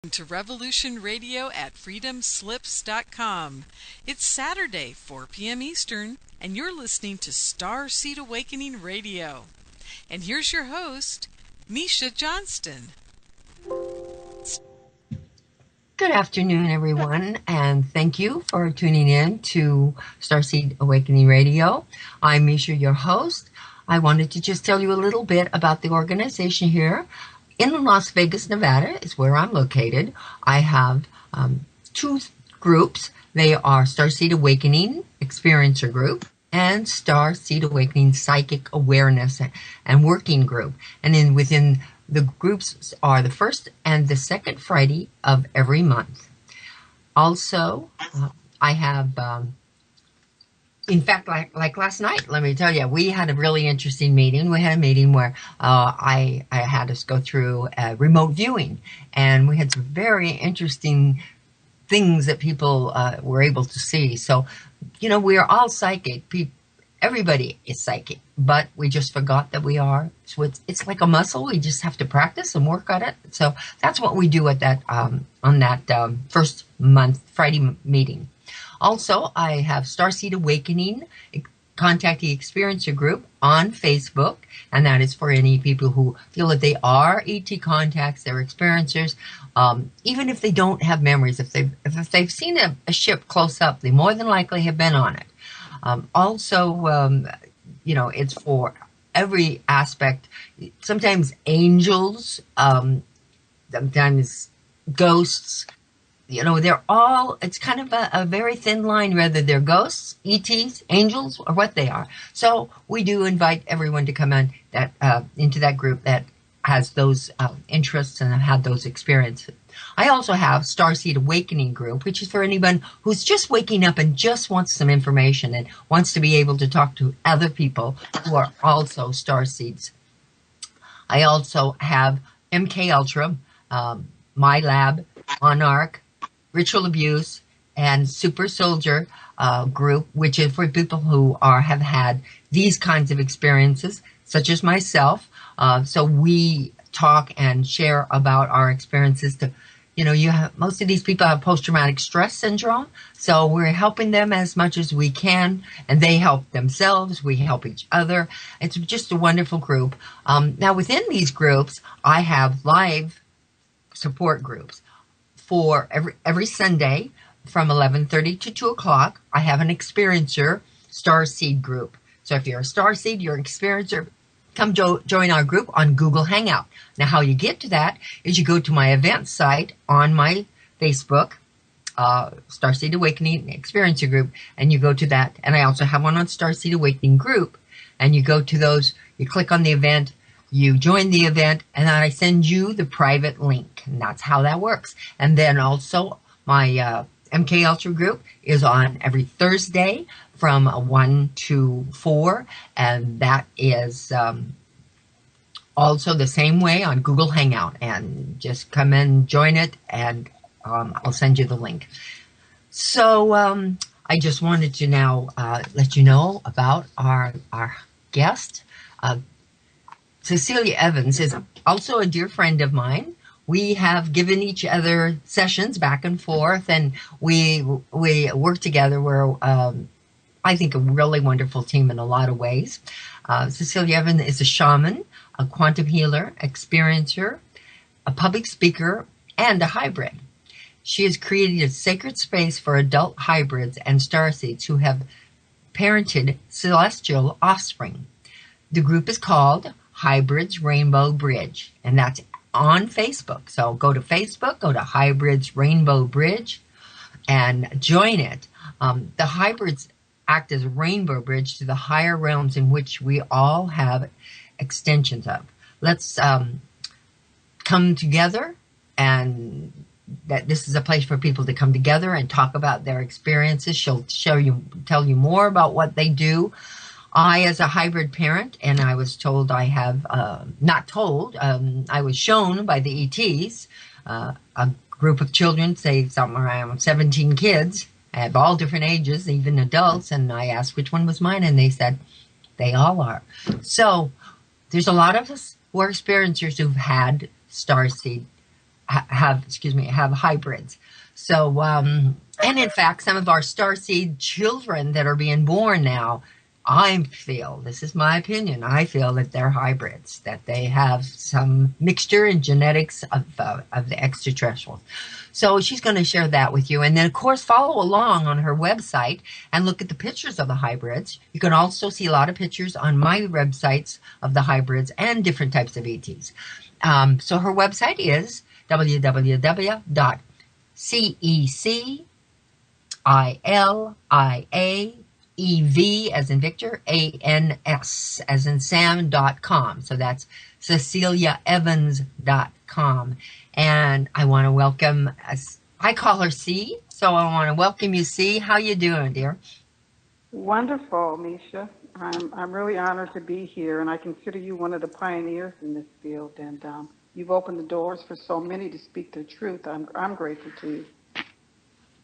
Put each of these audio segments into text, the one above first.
To Revolution Radio at freedomslips.com. It's Saturday, 4 p.m. Eastern, and you're listening to Starseed Awakening Radio. And here's your host, Misha Johnston. Good afternoon, everyone, and thank you for tuning in to Starseed Awakening Radio. I'm Misha, your host. I wanted to just tell you a little bit about the organization here. In Las Vegas, Nevada is where I'm located. I have two groups. They are Starseed Awakening Experiencer Group and Starseed Awakening Psychic Awareness and Working Group. And then within the groups are the first and the second Friday of every month. Also, I have... in fact, like last night, let me tell you, we had a really interesting meeting. We had a meeting where I had us go through a remote viewing, and we had some very interesting things that people were able to see. So, you know, we are all psychic. Everybody is psychic, but we just forgot that we are. So it's like a muscle. We just have to practice and work on it. So that's what we do at that on that first month Friday meeting. Also, I have Starseed Awakening Contact the Experiencer Group on Facebook, and that is for any people who feel that they are ET contacts, they're experiencers, even if they don't have memories. If they've seen a ship close up, they more than likely have been on it. You know, it's for every aspect. Sometimes angels, sometimes ghosts. You know, they're all, it's kind of a very thin line, whether they're ghosts, ETs, angels, or what they are. So we do invite everyone to come in that into that group that has those interests and have had those experiences. I also have Starseed Awakening Group, which is for anyone who's just waking up and just wants some information and wants to be able to talk to other people who are also starseeds. I also have MK Ultra, My Lab, Monarch, Ritual Abuse, and Super Soldier group, which is for people who have had these kinds of experiences, such as myself. So we talk and share about our experiences. Most of these people have post-traumatic stress syndrome, so we're helping them as much as we can, and they help themselves. We help each other. It's just a wonderful group. Now, within these groups, I have live support groups. For every Sunday from 11:30 to 2 o'clock, I have an experiencer Starseed group. So if you're a Starseed, you're an experiencer, come join our group on Google Hangout. Now, how you get to that is you go to my event site on my Facebook, Starseed Awakening Experiencer Group, and you go to that. And I also have one on Starseed Awakening Group, and you go to those, you click on the event, you join the event, and then I send you the private link, and that's how that works. And then also my MK Ultra group is on every Thursday from 1 to 4, and that is also the same way on Google Hangout. And just come in, join it, and I'll send you the link. So I just wanted to now let you know about our guest. Cecilia Evans is also a dear friend of mine. We have given each other sessions back and forth, and we work together. We're, I think, a really wonderful team in a lot of ways. Cecilia Evans is a shaman, a quantum healer, experiencer, a public speaker, and a hybrid. She has created a sacred space for adult hybrids and starseeds who have parented celestial offspring. The group is called Hybrids Rainbow Bridge, and that's on Facebook. So go to Facebook, go to Hybrids Rainbow Bridge, and join it. The hybrids act as a rainbow bridge to the higher realms in which we all have extensions of. Let's come together, and that this is a place for people to come together and talk about their experiences. She'll tell you more about what they do. I, as a hybrid parent, and I was told I have, I was shown by the ETs, a group of children, say something around 17 kids, of all different ages, even adults, and I asked which one was mine, and they said they all are. So there's a lot of us who are experiencers who've had starseed have hybrids. So, and in fact, some of our starseed children that are being born now, I feel, this is my opinion, I feel that they're hybrids, that they have some mixture in genetics of the extraterrestrials. So she's going to share that with you. And then, of course, follow along on her website and look at the pictures of the hybrids. You can also see a lot of pictures on my websites of the hybrids and different types of ETs. So her website is www.ceciliaev as in Victor, ANS as in Sam.com. So that's CeciliaEvans.com. And I want to welcome, I call her C, so I want to welcome you, C. How you doing, dear? Wonderful, Misha. I'm really honored to be here, and I consider you one of the pioneers in this field. And you've opened the doors for so many to speak their truth. I'm grateful to you.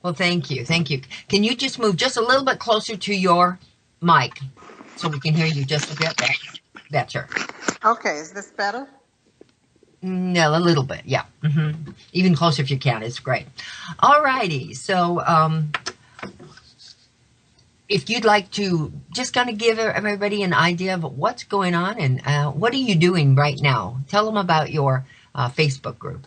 Well, thank you. Thank you. Can you just move just a little bit closer to your mic so we can hear you just a bit better? Okay, is this better? No, a little bit, yeah. Mm-hmm. Even closer if you can. It's great. All righty. So if you'd like to just kind of give everybody an idea of what's going on and what are you doing right now? Tell them about your Facebook group.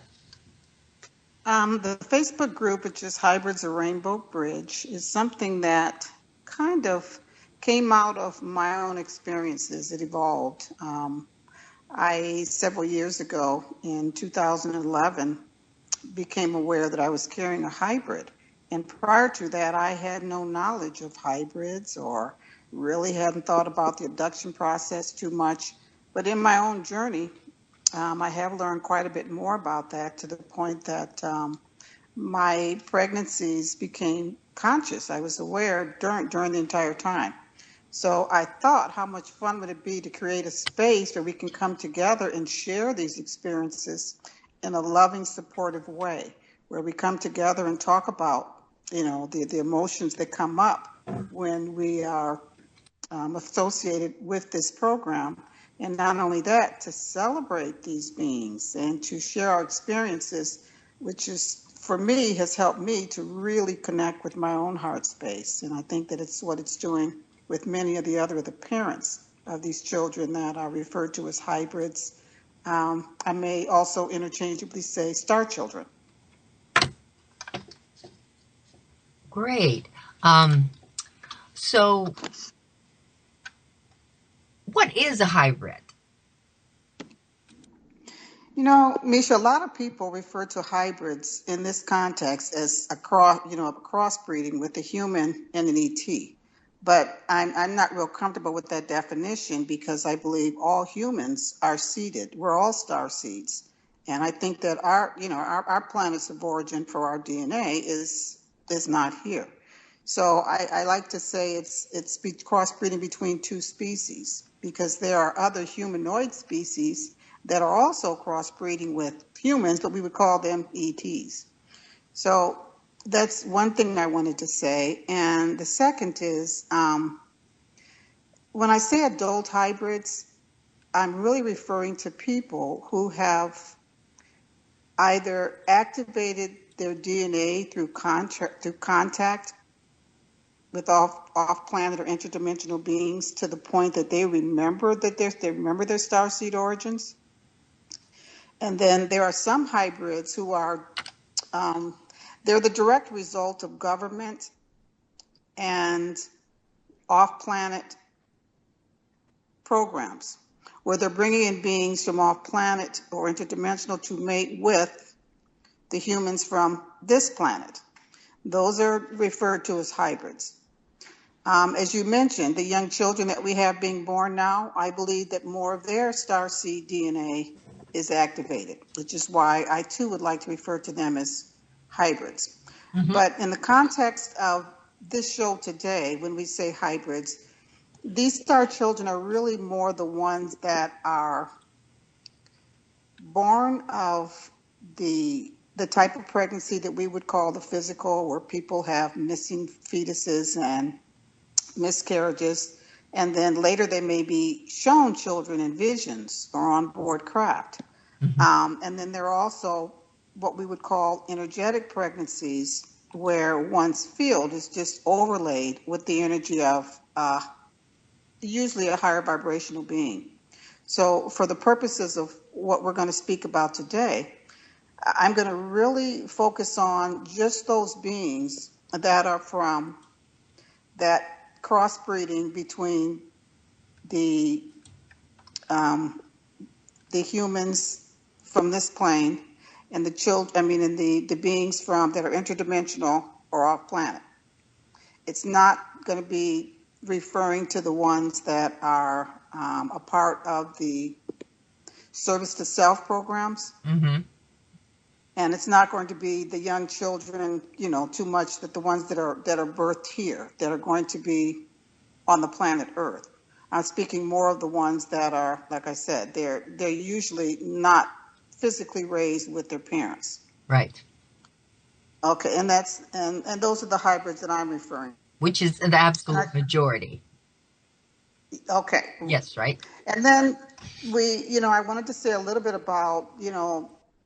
The Facebook group, which is Hybrids of Rainbow Bridge, is something that kind of came out of my own experiences. It evolved. Several years ago, in 2011, became aware that I was carrying a hybrid. And prior to that, I had no knowledge of hybrids or really hadn't thought about the abduction process too much. But in my own journey, I have learned quite a bit more about that to the point that my pregnancies became conscious. I was aware during the entire time. So I thought, how much fun would it be to create a space where we can come together and share these experiences in a loving, supportive way, where we come together and talk about, the emotions that come up when we are associated with this program. And not only that, to celebrate these beings and to share our experiences, which is, for me, has helped me to really connect with my own heart space. And I think that it's what it's doing with many of the parents of these children that are referred to as hybrids. I may also interchangeably say star children. Great. So what is a hybrid? Misha, a lot of people refer to hybrids in this context as a crossbreeding with a human and an ET. But I'm not real comfortable with that definition because I believe all humans are seeded. We're all star seeds. And I think that our planets of origin for our DNA is not here. So I like to say it's crossbreeding between two species because there are other humanoid species that are also crossbreeding with humans, but we would call them ETs. So that's one thing I wanted to say. And the second is, when I say adult hybrids, I'm really referring to people who have either activated their DNA through contact with off-planet or interdimensional beings to the point that they remember their starseed origins. And then there are some hybrids who are they're the direct result of government and off-planet programs where they're bringing in beings from off-planet or interdimensional to mate with the humans from this planet. Those are referred to as hybrids. As you mentioned, the young children that we have being born now, I believe that more of their starseed DNA is activated, which is why I too would like to refer to them as hybrids. Mm-hmm. But in the context of this show today, when we say hybrids, these star children are really more the ones that are born of the type of pregnancy that we would call the physical, where people have missing fetuses and miscarriages, and then later they may be shown children in visions or on board craft. Mm-hmm. And then there are also what we would call energetic pregnancies, where one's field is just overlaid with the energy of usually a higher vibrational being. So for the purposes of what we're going to speak about today, I'm going to really focus on just those beings that are from that crossbreeding between the humans from this plane and the and the beings from that are interdimensional or off planet. It's not going to be referring to the ones that are a part of the service to self programs. Mm-hmm. And it's not going to be the young children, too much, that the ones that are birthed here, that are going to be on the planet Earth. I'm speaking more of the ones that are, like I said, they're usually not physically raised with their parents. Right. Okay, and those are the hybrids that I'm referring to. Which is the absolute majority. Okay. Yes, right. And then I wanted to say a little bit about,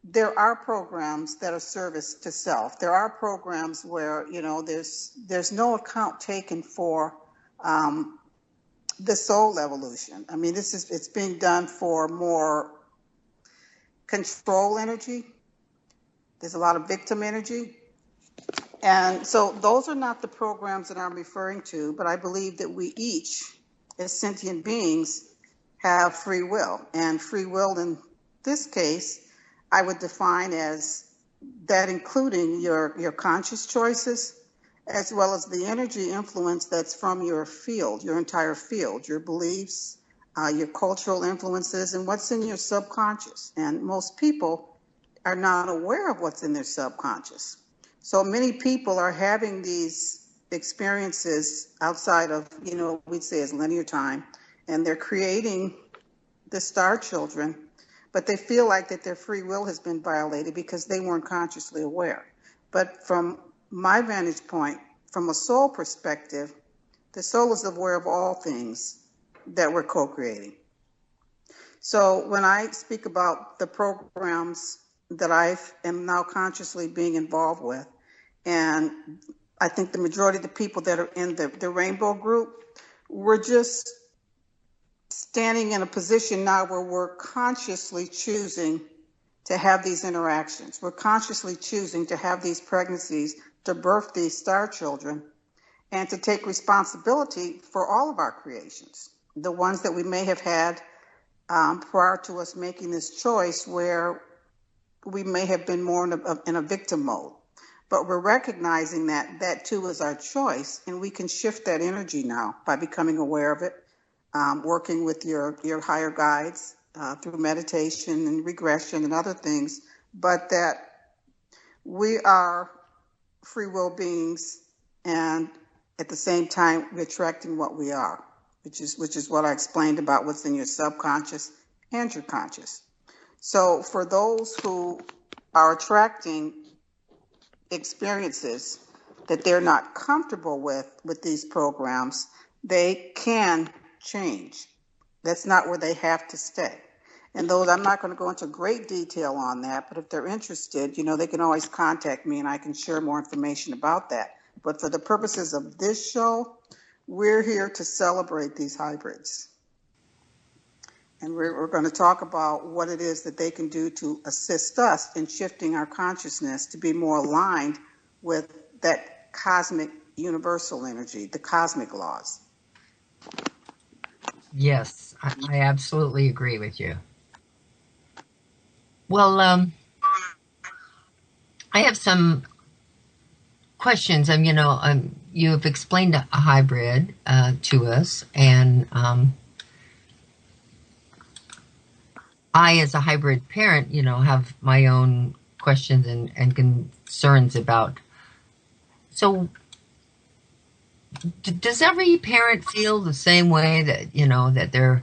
there are programs that are service to self. There are programs where, there's no account taken for the soul evolution. I mean, it's being done for more control energy. There's a lot of victim energy. And so those are not the programs that I'm referring to, but I believe that we each, as sentient beings, have free will. And free will in this case, I would define as that including your conscious choices, as well as the energy influence that's from your field, your entire field, your beliefs, your cultural influences, and what's in your subconscious. And most people are not aware of what's in their subconscious. So many people are having these experiences outside of, we'd say as linear time, and they're creating the star children, but they feel like that their free will has been violated because they weren't consciously aware. But from my vantage point, from a soul perspective, the soul is aware of all things that we're co-creating. So when I speak about the programs that I am now consciously being involved with, and I think the majority of the people that are in the Rainbow group, we're just standing in a position now where we're consciously choosing to have these interactions. We're consciously choosing to have these pregnancies, to birth these star children, and to take responsibility for all of our creations. The ones that we may have had prior to us making this choice, where we may have been more in a victim mode. But we're recognizing that too is our choice, and we can shift that energy now by becoming aware of it, working with your higher guides through meditation and regression and other things, but that we are free will beings, and at the same time we're attracting what we are, which is what I explained about what's in your subconscious and your conscious. So for those who are attracting experiences that they're not comfortable with these programs, they can change. That's not where they have to stay. And those, I'm not going to go into great detail on that, but if they're interested, they can always contact me and I can share more information about that. But for the purposes of this show, we're here to celebrate these hybrids. And we're going to talk about what it is that they can do to assist us in shifting our consciousness to be more aligned with that cosmic universal energy, the cosmic laws. Yes, I absolutely agree with you. Well, I have some questions. You have explained a hybrid to us, and I, as a hybrid parent, have my own questions and concerns about. So, does every parent feel the same way that, that they're,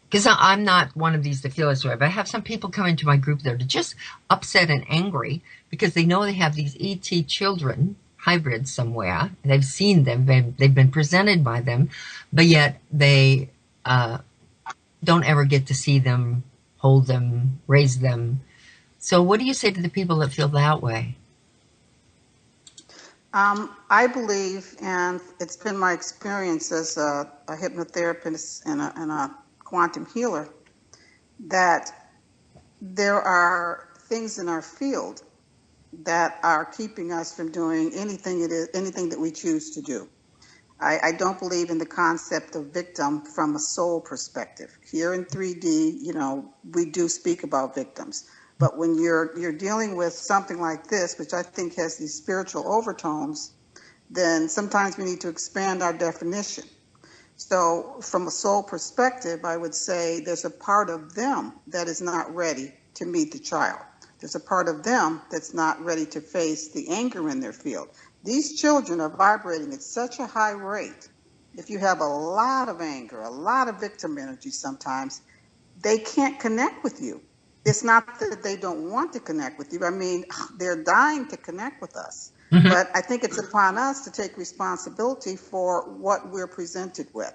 because I'm not one of these that feel this way, but I have some people come into my group that are just upset and angry because they know they have these ET children, hybrids somewhere. They've seen them, they've been presented by them, but yet they don't ever get to see them, hold them, raise them. So what do you say to the people that feel that way? I believe, and it's been my experience as a hypnotherapist and a quantum healer, that there are things in our field that are keeping us from doing anything that we choose to do. I don't believe in the concept of victim from a soul perspective. Here in 3D, we do speak about victims. But when you're dealing with something like this, which I think has these spiritual overtones, then sometimes we need to expand our definition. So from a soul perspective, I would say there's a part of them that is not ready to meet the child. There's a part of them that's not ready to face the anger in their field. These children are vibrating at such a high rate. If you have a lot of anger, a lot of victim energy sometimes, they can't connect with you. It's not that they don't want to connect with you. I mean, they're dying to connect with us. Mm-hmm. But I think it's upon us to take responsibility for what we're presented with.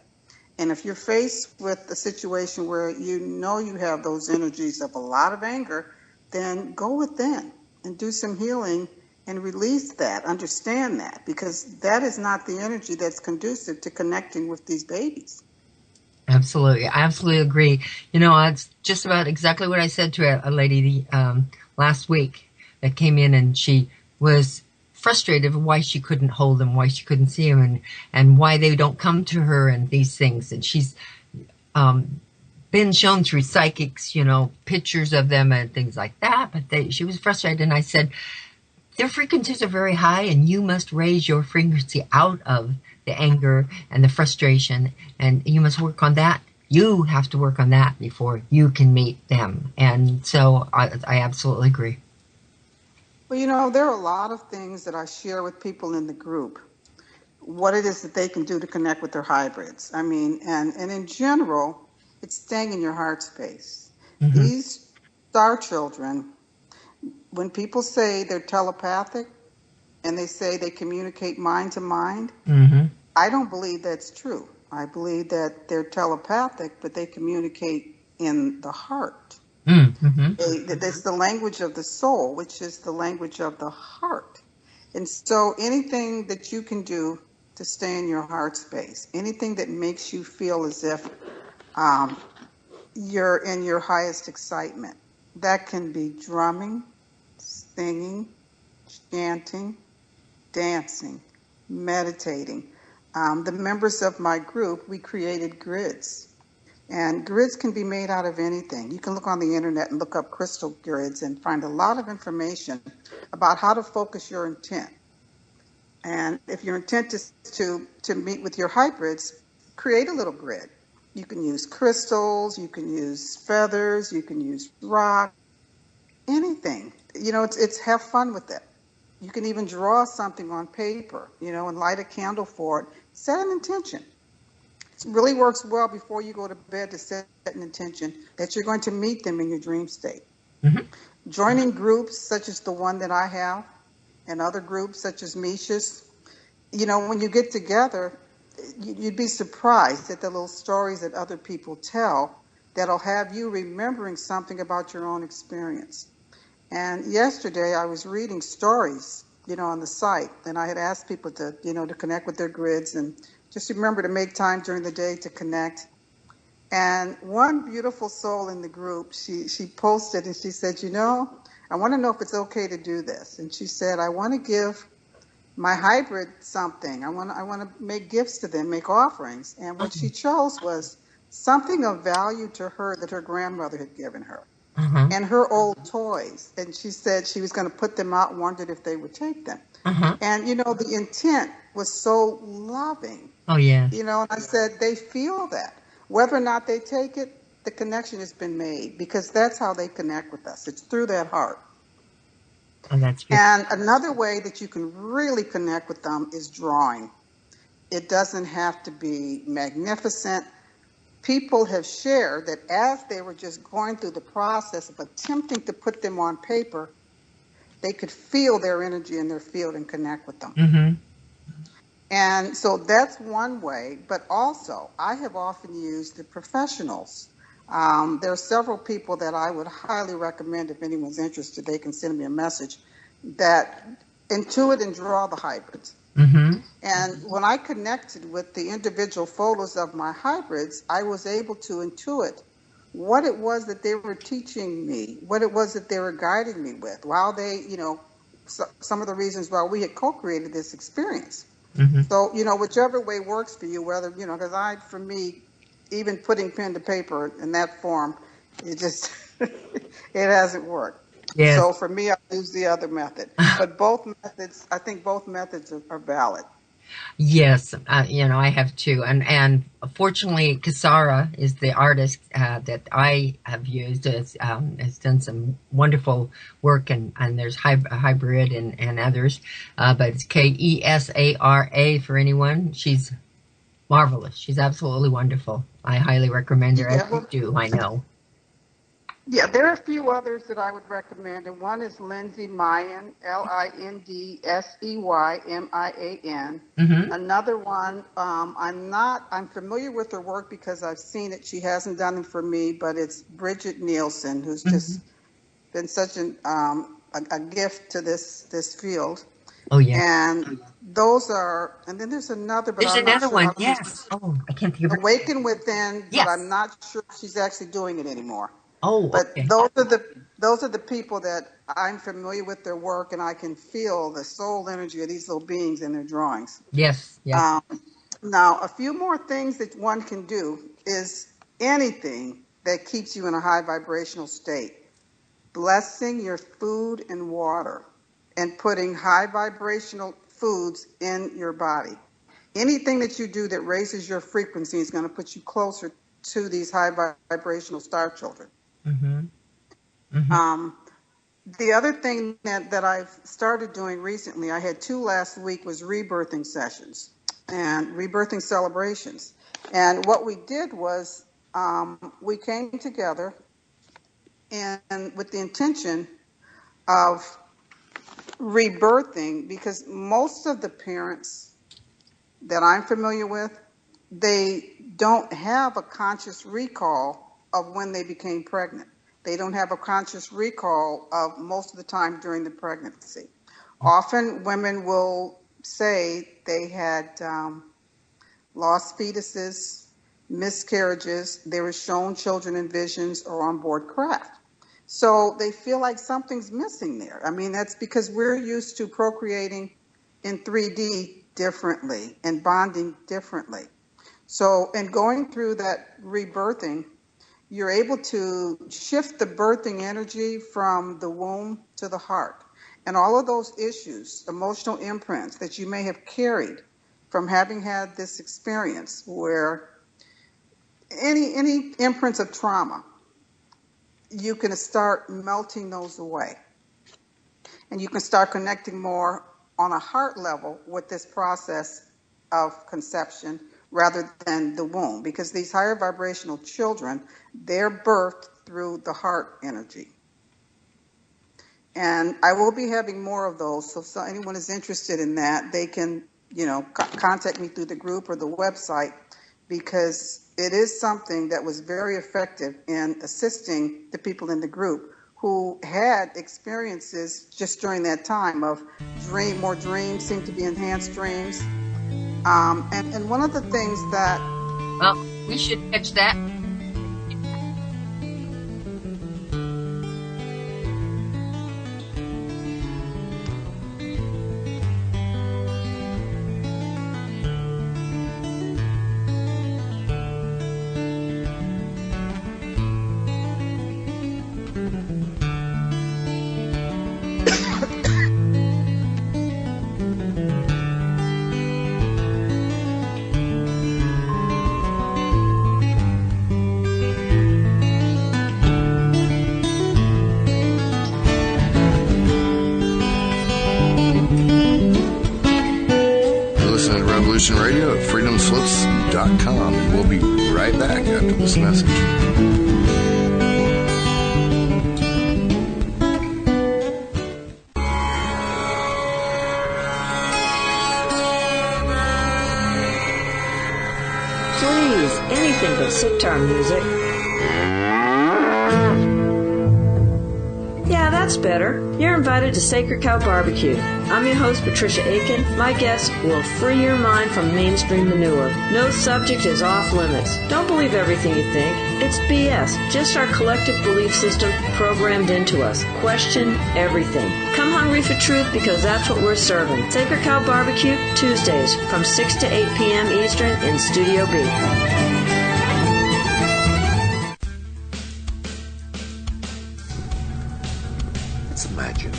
And if you're faced with a situation where you have those energies of a lot of anger, then go within and do some healing and release that, understand that, because that is not the energy that's conducive to connecting with these babies. Absolutely. I absolutely agree. It's just about exactly what I said to a lady last week that came in, and she was frustrated with why she couldn't hold them, why she couldn't see them, and why they don't come to her and these things. And she's been shown through psychics, pictures of them and things like that, but she was frustrated. And I said, their frequencies are very high, and you must raise your frequency out of the anger and the frustration, and you must work on that. You have to work on that before you can meet them. And so I absolutely agree. Well, there are a lot of things that I share with people in the group, what it is that they can do to connect with their hybrids. I mean, and in general, it's staying in your heart space. Mm-hmm. These star children, when people say they're telepathic and they say they communicate mind to mind, mm-hmm. I don't believe that's true. I believe that they're telepathic, but they communicate in the heart. Mm-hmm. It's the language of the soul, which is the language of the heart. And so anything that you can do to stay in your heart space, anything that makes you feel as if you're in your highest excitement, that can be drumming, singing, chanting, dancing, meditating. The members of my group, we created grids. And grids can be made out of anything. You can look on the internet and look up crystal grids and find a lot of information about how to focus your intent. And if your intent is to meet with your hybrids, create a little grid. You can use crystals, you can use feathers, you can use rock, anything. It's have fun with it. You can even draw something on paper, and light a candle for it. Set an intention. It really works well before you go to bed to set an intention that you're going to meet them in your dream state. Mm-hmm. Joining groups such as the one that I have and other groups such as Misha's, when you get together, you'd be surprised at the little stories that other people tell that'll have you remembering something about your own experience. And yesterday I was reading stories, on the site, and I had asked people to, to connect with their grids and just remember to make time during the day to connect. And one beautiful soul in the group, she posted and she said, I want to know if it's okay to do this. And she said, I want to give my hybrid something. I want to make gifts to them, make offerings. And what she chose was something of value to her that her grandmother had given her. Uh-huh. And her old toys. And she said she was going to put them out and wondered if they would take them. Uh-huh. And, the intent was so loving. Oh, yeah. And I said, they feel that. Whether or not they take it, the connection has been made because that's how they connect with us. It's through that heart. Oh, that's beautiful. And another way that you can really connect with them is drawing. It doesn't have to be magnificent. People have shared that as they were just going through the process of attempting to put them on paper, they could feel their energy in their field and connect with them. Mm-hmm. And so that's one way. But also, I have often used the professionals There are several people that I would highly recommend if anyone's interested. They can send me a message that intuit and draw the hybrids. Mm-hmm. And when I connected with the individual photos of my hybrids, I was able to intuit what it was that they were teaching me, what it was that they were guiding me with, while they, some of the reasons why we had co-created this experience. Mm-hmm. So, whichever way works for you, whether, because for me, even putting pen to paper in that form, it just, it hasn't worked. Yes. So for me, I use the other method. But I think both methods are valid. Yes, I have too, and fortunately, Kasara is the artist that I have used. Has done some wonderful work, and there's hybrid and others, but it's Kesara for anyone. She's marvelous. She's absolutely wonderful. I highly recommend her. As you do, I know. Yeah, there are a few others that I would recommend, and one is Lindsay Mayan, LindseyMian. Mm-hmm. Another one, I'm familiar with her work because I've seen it. She hasn't done it for me, but it's Bridget Nielsen, who's just been such a gift to this field. Oh yeah. And those are, and then there's another, but there's I'm another not sure one. Yes. Oh, I can't think of it. Awaken Within, yes. But I'm not sure if she's actually doing it anymore. Oh, but okay. those are the people that I'm familiar with their work, and I can feel the soul energy of these little beings in their drawings. Yes. Yes. Now, a few more things that one can do is anything that keeps you in a high vibrational state. Blessing your food and water, and putting high vibrational foods in your body. Anything that you do that raises your frequency is going to put you closer to these high vibrational star children. Mm-hmm. Mm-hmm. The other thing that I've started doing recently, I had 2 last week, was rebirthing sessions and rebirthing celebrations. And what we did was we came together and with the intention of rebirthing, because most of the parents that I'm familiar with, they don't have a conscious recall of when they became pregnant. They don't have a conscious recall of most of the time during the pregnancy. Often women will say they had lost fetuses, miscarriages, they were shown children in visions or on board craft. So they feel like something's missing there. I mean, that's because we're used to procreating in 3D differently and bonding differently. So in going through that rebirthing, you're able to shift the birthing energy from the womb to the heart. And all of those issues, emotional imprints that you may have carried from having had this experience, where any imprints of trauma, you can start melting those away. And you can start connecting more on a heart level with this process of conception rather than the womb, because these higher vibrational children, they're birthed through the heart energy. And I will be having more of those, so if anyone is interested in that, they can, contact me through the group or the website, because it is something that was very effective in assisting the people in the group who had experiences just during that time of more dreams, seem to be enhanced dreams. And one of the things that... Well, we should catch that. Radio at freedomslips.com, and we'll be right back after this message. Please, anything but sitar music. Yeah, that's better. You're invited to Sacred Cow Barbecue. I'm your host, Patricia Aiken. My guests will free your mind from mainstream manure. No subject is off limits. Don't believe everything you think. It's BS. Just our collective belief system programmed into us. Question everything. Come hungry for truth because that's what we're serving. Sacred Cow Barbecue, Tuesdays from 6 to 8 p.m. Eastern in Studio B. Imagine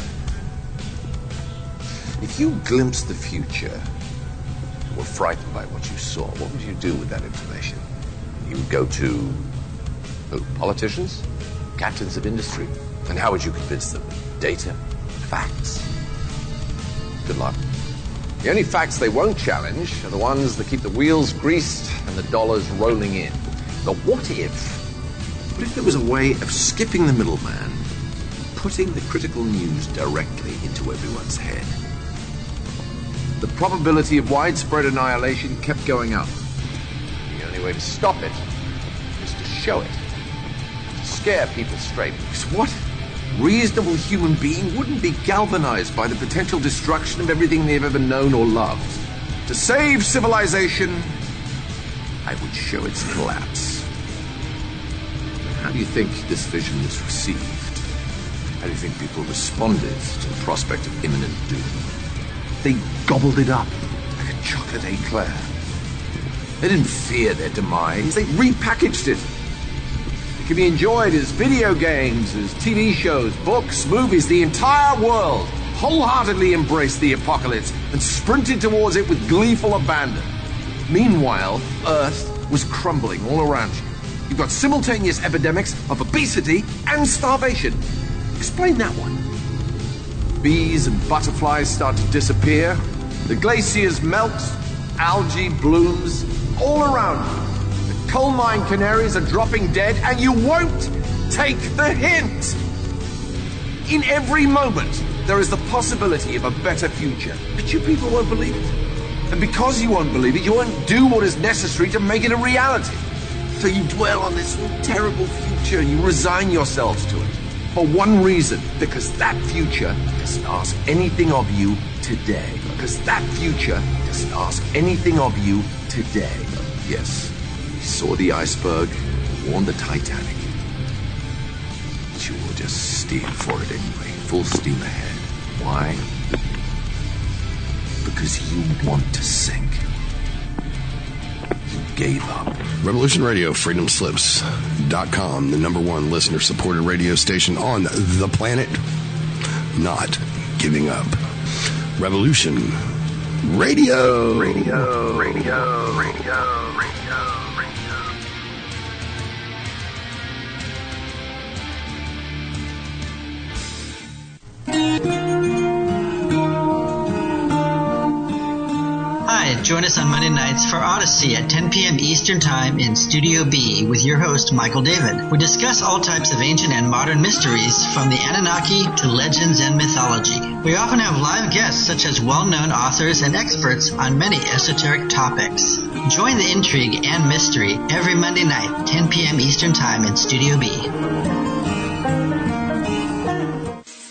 if you glimpsed the future, were frightened by what you saw, what would you do with that information? You would go to who? Politicians? Captains of industry? And how would you convince them? Data? Facts? Good luck. The only facts they won't challenge are the ones that keep the wheels greased and the dollars rolling in. But what if there was a way of skipping the middleman, putting the critical news directly into everyone's head? The probability of widespread annihilation kept going up. The only way to stop it is to show it. To scare people straight. Because what reasonable human being wouldn't be galvanized by the potential destruction of everything they've ever known or loved? To save civilization, I would show its collapse. How do you think this vision was received? How do you think people responded to the prospect of imminent doom? They gobbled it up like a chocolate eclair. They didn't fear their demise. They repackaged it. It can be enjoyed as video games, as TV shows, books, movies. The entire world wholeheartedly embraced the apocalypse and sprinted towards it with gleeful abandon. Meanwhile, Earth was crumbling all around you. You've got simultaneous epidemics of obesity and starvation. Explain that one. Bees and butterflies start to disappear. The glaciers melt. Algae blooms all around you. The coal mine canaries are dropping dead, and you won't take the hint. In every moment, there is the possibility of a better future. But you people won't believe it. And because you won't believe it, you won't do what is necessary to make it a reality. So you dwell on this terrible future and you resign yourselves to it. For one reason, because that future doesn't ask anything of you today. Because that future doesn't ask anything of you today. Yes, we saw the iceberg, warned the Titanic. But you will just steer for it anyway, full steam ahead. Why? Because you want to sink. You gave up. Revolution Radio, freedomslips.com, the number one listener-supported radio station on the planet. Not giving up. Revolution Radio. Radio. Hi, join us on Monday nights for Odyssey at 10 p.m. Eastern Time in Studio B with your host, Michael David. We discuss all types of ancient and modern mysteries, from the Anunnaki to legends and mythology. We often have live guests such as well-known authors and experts on many esoteric topics. Join the intrigue and mystery every Monday night, 10 p.m. Eastern Time in Studio B.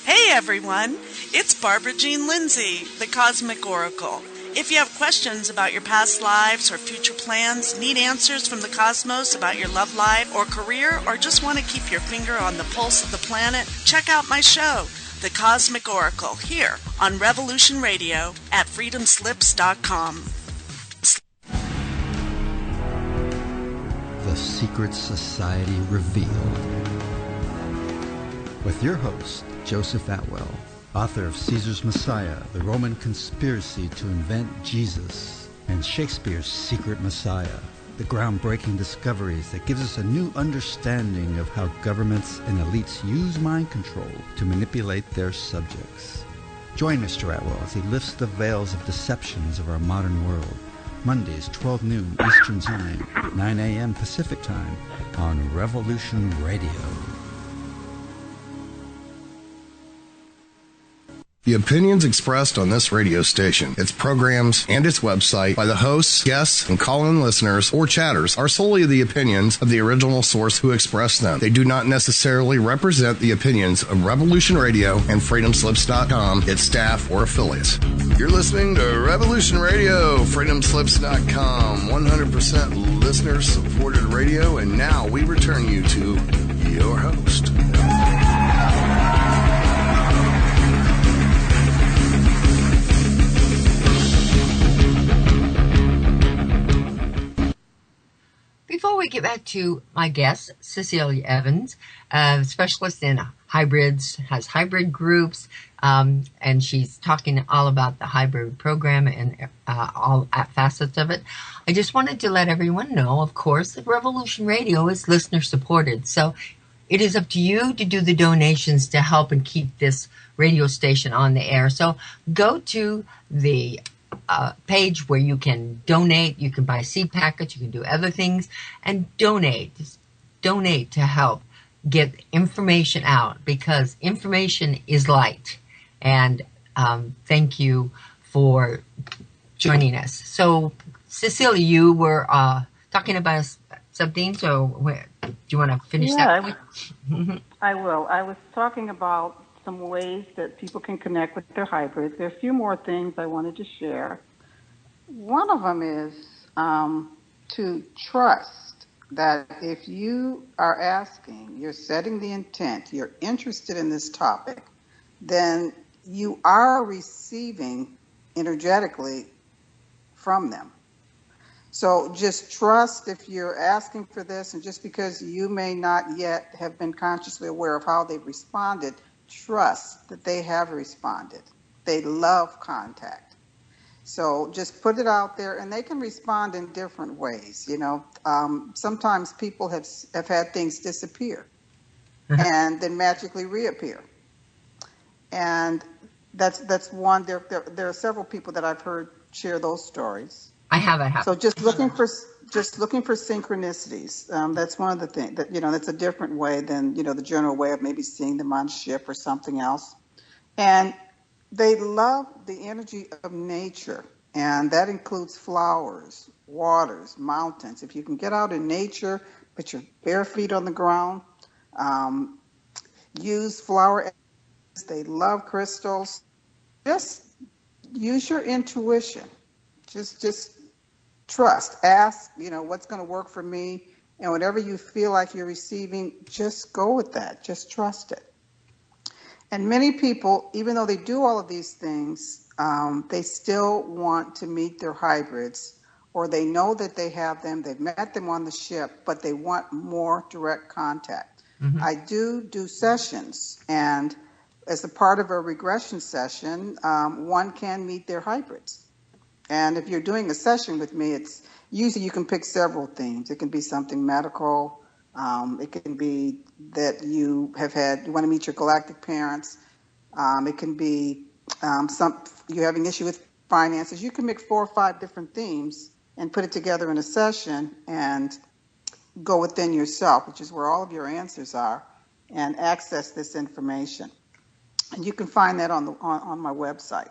Hey everyone, it's Barbara Jean Lindsay, the Cosmic Oracle. If you have questions about your past lives or future plans, need answers from the cosmos about your love life or career, or just want to keep your finger on the pulse of the planet, check out my show, The Cosmic Oracle, here on Revolution Radio at freedomslips.com. The Secret Society Revealed. With your host, Joseph Atwell, author of Caesar's Messiah, the Roman Conspiracy to Invent Jesus, and Shakespeare's Secret Messiah, the groundbreaking discoveries that gives us a new understanding of how governments and elites use mind control to manipulate their subjects. Join Mr. Atwell as he lifts the veils of deceptions of our modern world. Mondays, 12 noon Eastern Time, 9 a.m. Pacific Time on Revolution Radio. The opinions expressed on this radio station, its programs, and its website by the hosts, guests, and call-in listeners or chatters are solely the opinions of the original source who expressed them. They do not necessarily represent the opinions of Revolution Radio and FreedomSlips.com, its staff, or affiliates. You're listening to Revolution Radio, FreedomSlips.com, 100% listener-supported radio, and now we return you to your host. Before we get back to my guest, Cecilia Evans, specialist in hybrids, has hybrid groups, and she's talking all about the hybrid program and all facets of it. I just wanted to let everyone know, of course, that Revolution Radio is listener-supported. So it is up to you to do the donations to help and keep this radio station on the air. So go to the page where you can donate, you can buy seed packets, you can do other things, and donate to help get information out, because information is light. And thank you for joining us. So, Cecilia, you were talking about something, so do you want to finish that? I will. I was talking about some ways that people can connect with their hybrids. There are a few more things I wanted to share. One of them is to trust that if you are asking, you're setting the intent, you're interested in this topic, then you are receiving energetically from them. So just trust if you're asking for this, and just because you may not yet have been consciously aware of how they've responded, trust that they have responded. They love contact. So just put it out there, and they can respond in different ways. You know, sometimes people have had things disappear and then magically reappear. And that's one. There are several people that I've heard share those stories. I have. So just looking for synchronicities. That's one of the things that, that's a different way than, the general way of maybe seeing them on ship or something else. And they love the energy of nature, and that includes flowers, waters, mountains. If you can get out in nature, put your bare feet on the ground, use flower. They love crystals. Just use your intuition. Just trust. Ask, what's going to work for me, and whatever you feel like you're receiving, just go with that. Just trust it. And many people, even though they do all of these things, they still want to meet their hybrids, or they know that they have them, they've met them on the ship, but they want more direct contact. Mm-hmm. I do sessions, and as a part of a regression session, one can meet their hybrids. And if you're doing a session with me, it's usually you can pick several themes. It can be something medical. It can be that you want to meet your galactic parents. It can be you're having issue with finances. You can make 4 or 5 different themes and put it together in a session and go within yourself, which is where all of your answers are, and access this information. And you can find that on my website.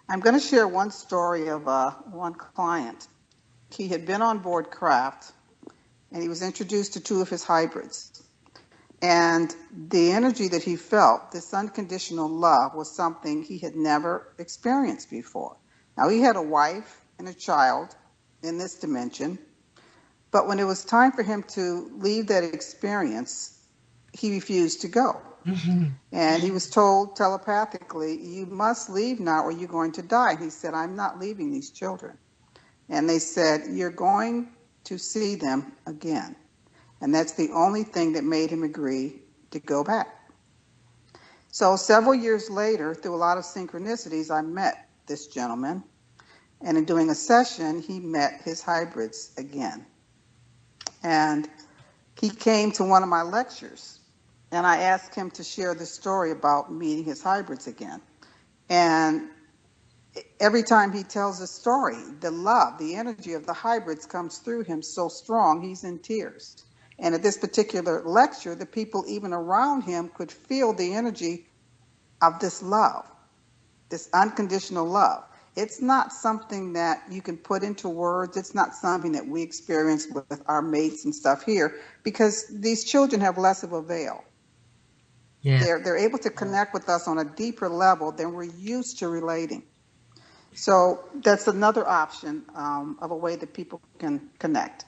I'm going to share one story of one client. He had been on board craft, and he was introduced to 2 of his hybrids. And the energy that he felt, this unconditional love, was something he had never experienced before. Now, he had a wife and a child in this dimension, but when it was time for him to leave that experience, he refused to go. Mm-hmm. And he was told telepathically, you must leave now or you're going to die. And he said, I'm not leaving these children. And they said, you're going to see them again. And that's the only thing that made him agree to go back. So several years later, through a lot of synchronicities, I met this gentleman. And in doing a session, he met his hybrids again. And he came to one of my lectures. And I asked him to share the story about meeting his hybrids again. And every time he tells a story, the love, the energy of the hybrids comes through him so strong, he's in tears. And at this particular lecture, the people even around him could feel the energy of this love. this unconditional love. It's not something that you can put into words. It's not something that we experience with our mates and stuff here, because these children have less of a veil. Yeah. They're able to connect with us on a deeper level than we're used to relating. So that's another option of a way that people can connect.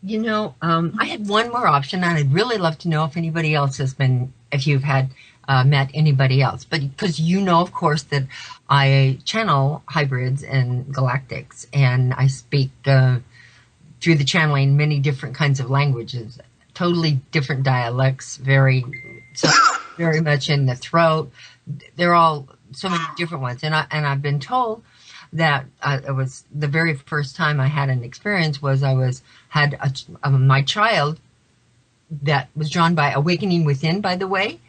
You know, I had one more option, and I'd really love to know if anybody else has been, if you've had met anybody else. But because you know, of course, that I channel hybrids and galactics, and I speak through the channeling many different kinds of languages, totally different dialects, very much in the throat. They're all so many different ones, and I've been told that it was the very first time I had an experience was my child that was drawn by Awakening Within, by the way.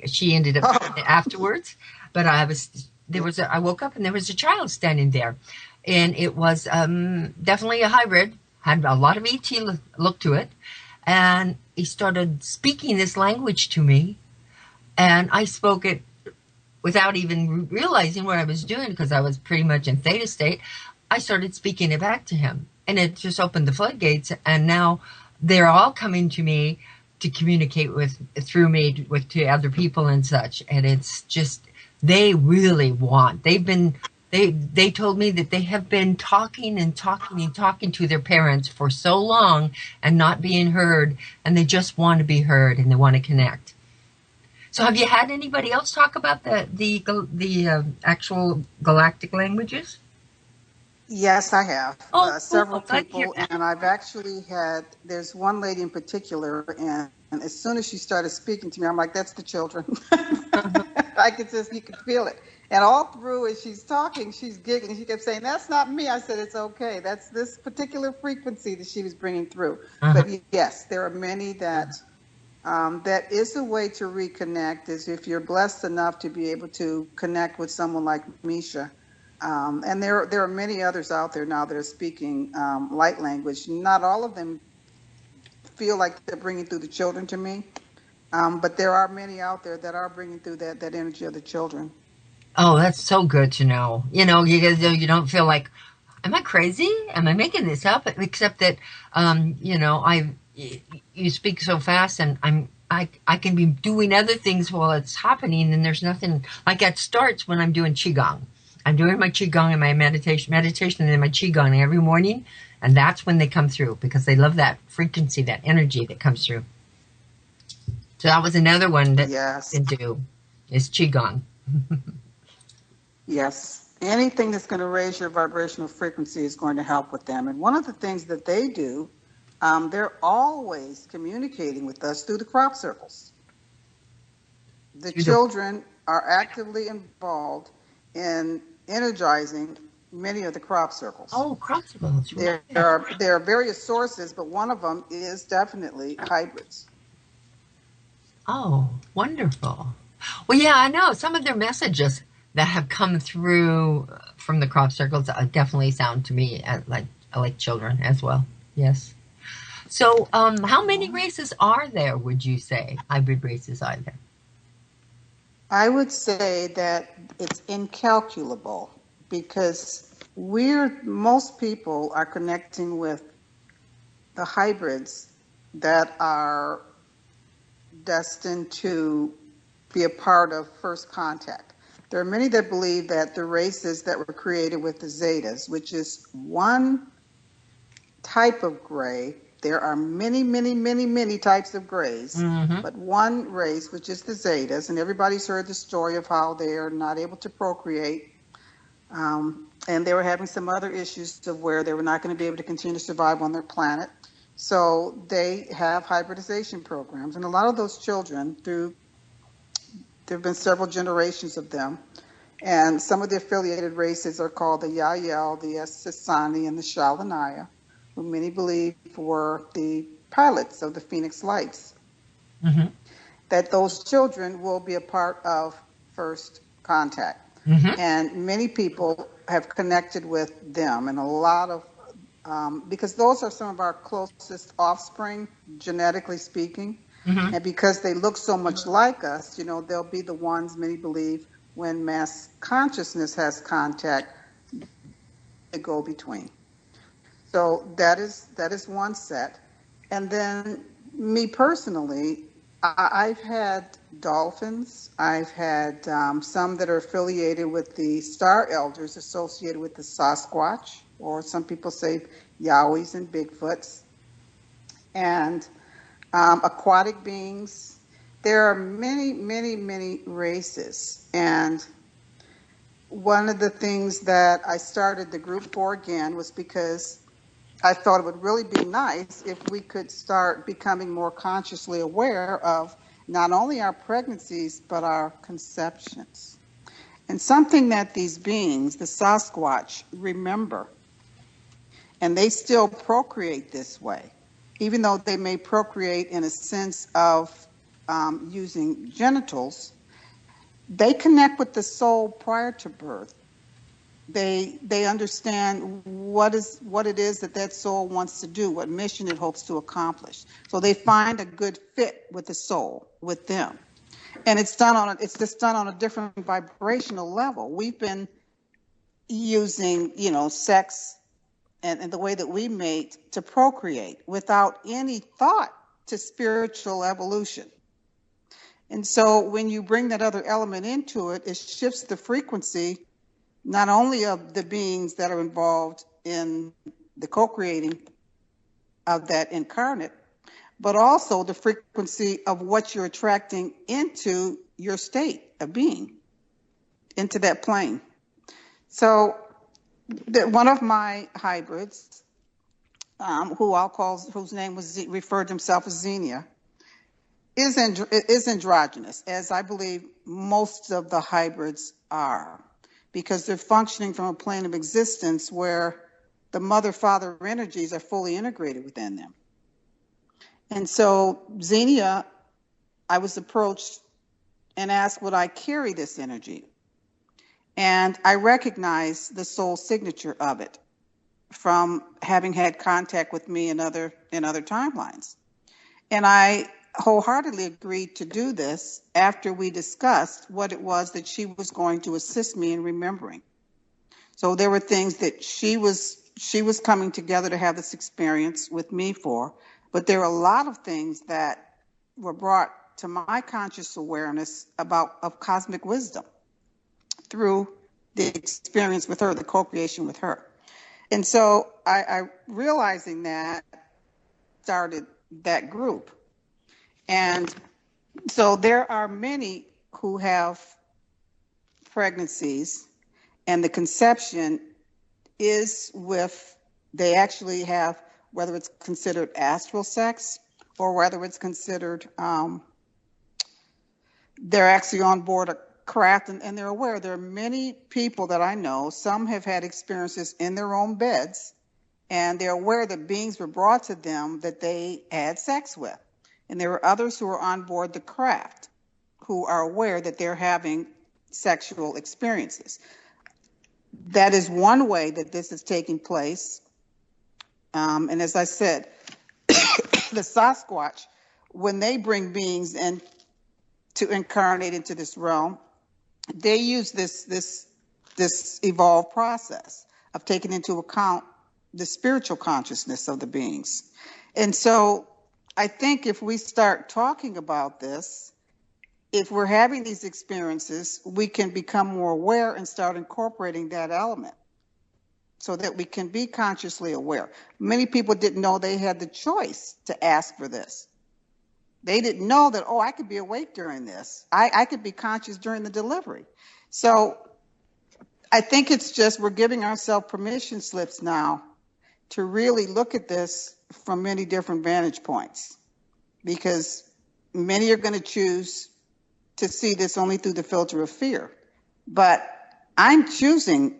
She ended up afterwards, but I woke up and there was a child standing there, and it was definitely a hybrid, had a lot of ET look to it, and he started speaking this language to me, and I spoke it without even realizing what I was doing, because I was pretty much in theta state. I started speaking it back to him, and it just opened the floodgates, and now they're all coming to me to communicate through me to other people and such. And it's just, they really want, they told me that they have been talking to their parents for so long and not being heard, and they just want to be heard and they want to connect. So have you had anybody else talk about the actual galactic languages? Yes, I have. Several cool. people, and I've actually had, there's one lady in particular, and as soon as she started speaking to me, I'm like, that's the children. I could just, you could feel it. And all through as she's talking, she's giggling. She kept saying, that's not me. I said, it's okay. That's this particular frequency that she was bringing through. But yes, there are many that is a way to reconnect, is if you're blessed enough to be able to connect with someone like Misha. And there are many others out there now that are speaking light language. Not all of them feel like they're bringing through the children to me, but there are many out there that are bringing through that energy of the children. Oh, that's so good to know. You know, you don't feel like, am I crazy? Am I making this up? Except that, you know, you speak so fast, and I can be doing other things while it's happening, and there's nothing like that. Starts when I'm doing qigong. I'm doing my qigong and my meditation and my qigong every morning, and that's when they come through, because they love that frequency, that energy that comes through. So that was another one that I can do, is qigong. Yes. Anything that's going to raise your vibrational frequency is going to help with them. And one of the things that they do, they're always communicating with us through the crop circles. The children are actively involved in energizing many of the crop circles. Oh, crop circles. There are various sources, but one of them is definitely hybrids. Oh, wonderful. Well, yeah, I know some of their messages that have come through from the crop circles definitely sound to me like children as well. Yes. So, how many races are there, would you say? Hybrid races are there? I would say that it's incalculable, because most people are connecting with the hybrids that are destined to be a part of first contact. There are many that believe that the races that were created with the Zetas, which is one type of gray, there are many, many, many, many types of grays, but one race, which is the Zetas, and everybody's heard the story of how they are not able to procreate, and they were having some other issues of where they were not going to be able to continue to survive on their planet. So they have hybridization programs, and a lot of those children, there have been several generations of them, and some of the affiliated races are called the Yael, the Essassani, and the Shalanaya, who many believe were the pilots of the Phoenix Lights. That those children will be a part of first contact. And many people have connected with them, and a lot of, because those are some of our closest offspring, genetically speaking. And because they look so much like us, you know, they'll be the ones, many believe, when mass consciousness has contact, they go between. So that is one set. And then me personally, I've had dolphins. I've had some that are affiliated with the star elders associated with the Sasquatch, or some people say Yowies and Bigfoots, and aquatic beings. There are many, many, many races. And one of the things that I started the group for again was because I thought it would really be nice if we could start becoming more consciously aware of not only our pregnancies, but our conceptions. And something that these beings, the Sasquatch, remember, and they still procreate this way, even though they may procreate in a sense of using genitals, they connect with the soul prior to birth. They understand what it is that soul wants to do, what mission it hopes to accomplish. So they find a good fit with the soul, with them. And it's just done on a different vibrational level. We've been using, sex and the way that we mate to procreate without any thought to spiritual evolution. And so when you bring that other element into it, it shifts the frequency not only of the beings that are involved in the co-creating of that incarnate, but also the frequency of what you're attracting into your state of being, into that plane. So one of my hybrids, whose name was referred to himself as Xenia, is androgynous, as I believe most of the hybrids are, because they're functioning from a plane of existence where the mother-father energies are fully integrated within them. And so Xenia, I was approached and asked, would I carry this energy? And I recognized the soul signature of it from having had contact with me in other timelines. And I wholeheartedly agreed to do this after we discussed what it was that she was going to assist me in remembering. So there were things that she was coming together to have this experience with me for, but there are a lot of things that were brought to my conscious awareness of cosmic wisdom through the experience with her, the co-creation with her. And so I realizing that, started that group. And so there are many who have pregnancies, and the conception is they actually have, whether it's considered astral sex or whether it's considered, they're actually on board a craft and they're aware. There are many people that I know, some have had experiences in their own beds, and they're aware that beings were brought to them that they had sex with. And there are others who are on board the craft who are aware that they're having sexual experiences. That is one way that this is taking place. And as I said, the Sasquatch, when they bring beings in to incarnate into this realm, they use this evolved process of taking into account the spiritual consciousness of the beings. And so I think if we start talking about this, if we're having these experiences, we can become more aware and start incorporating that element so that we can be consciously aware. Many people didn't know they had the choice to ask for this. They didn't know that, I could be awake during this. I could be conscious during the delivery. So I think it's just we're giving ourselves permission slips now to really look at this from many different vantage points, because many are going to choose to see this only through the filter of fear. But I'm choosing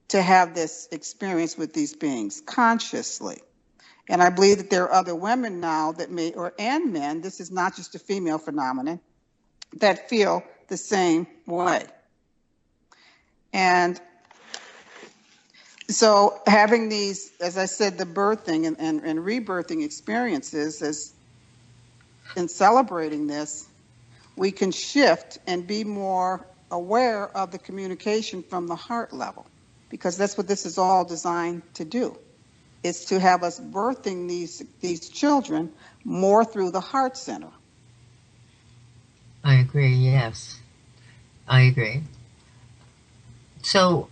to have this experience with these beings consciously. And I believe that there are other women now that and men, this is not just a female phenomenon, that feel the same way. And so having these, as I said, the birthing and rebirthing experiences, in celebrating this, we can shift and be more aware of the communication from the heart level, because that's what this is all designed to do. It's to have us birthing these children more through the heart center. I agree, yes. I agree. So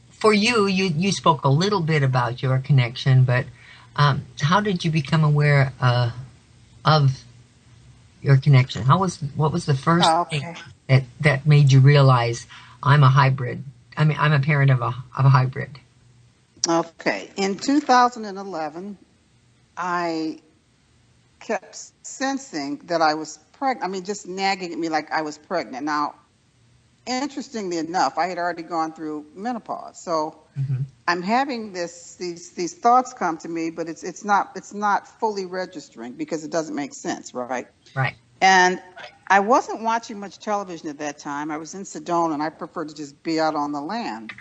for you spoke a little bit about your connection, but how did you become aware of your connection? What was the first thing that made you realize I'm a hybrid? I mean, I'm a parent of a hybrid. Okay. In 2011, I kept sensing that I was pregnant. I mean, just nagging at me like I was pregnant. Now, interestingly enough, I had already gone through menopause, so I'm having these thoughts come to me, but it's not fully registering because it doesn't make sense, right? Right. And I wasn't watching much television at that time. I was in Sedona, and I preferred to just be out on the land.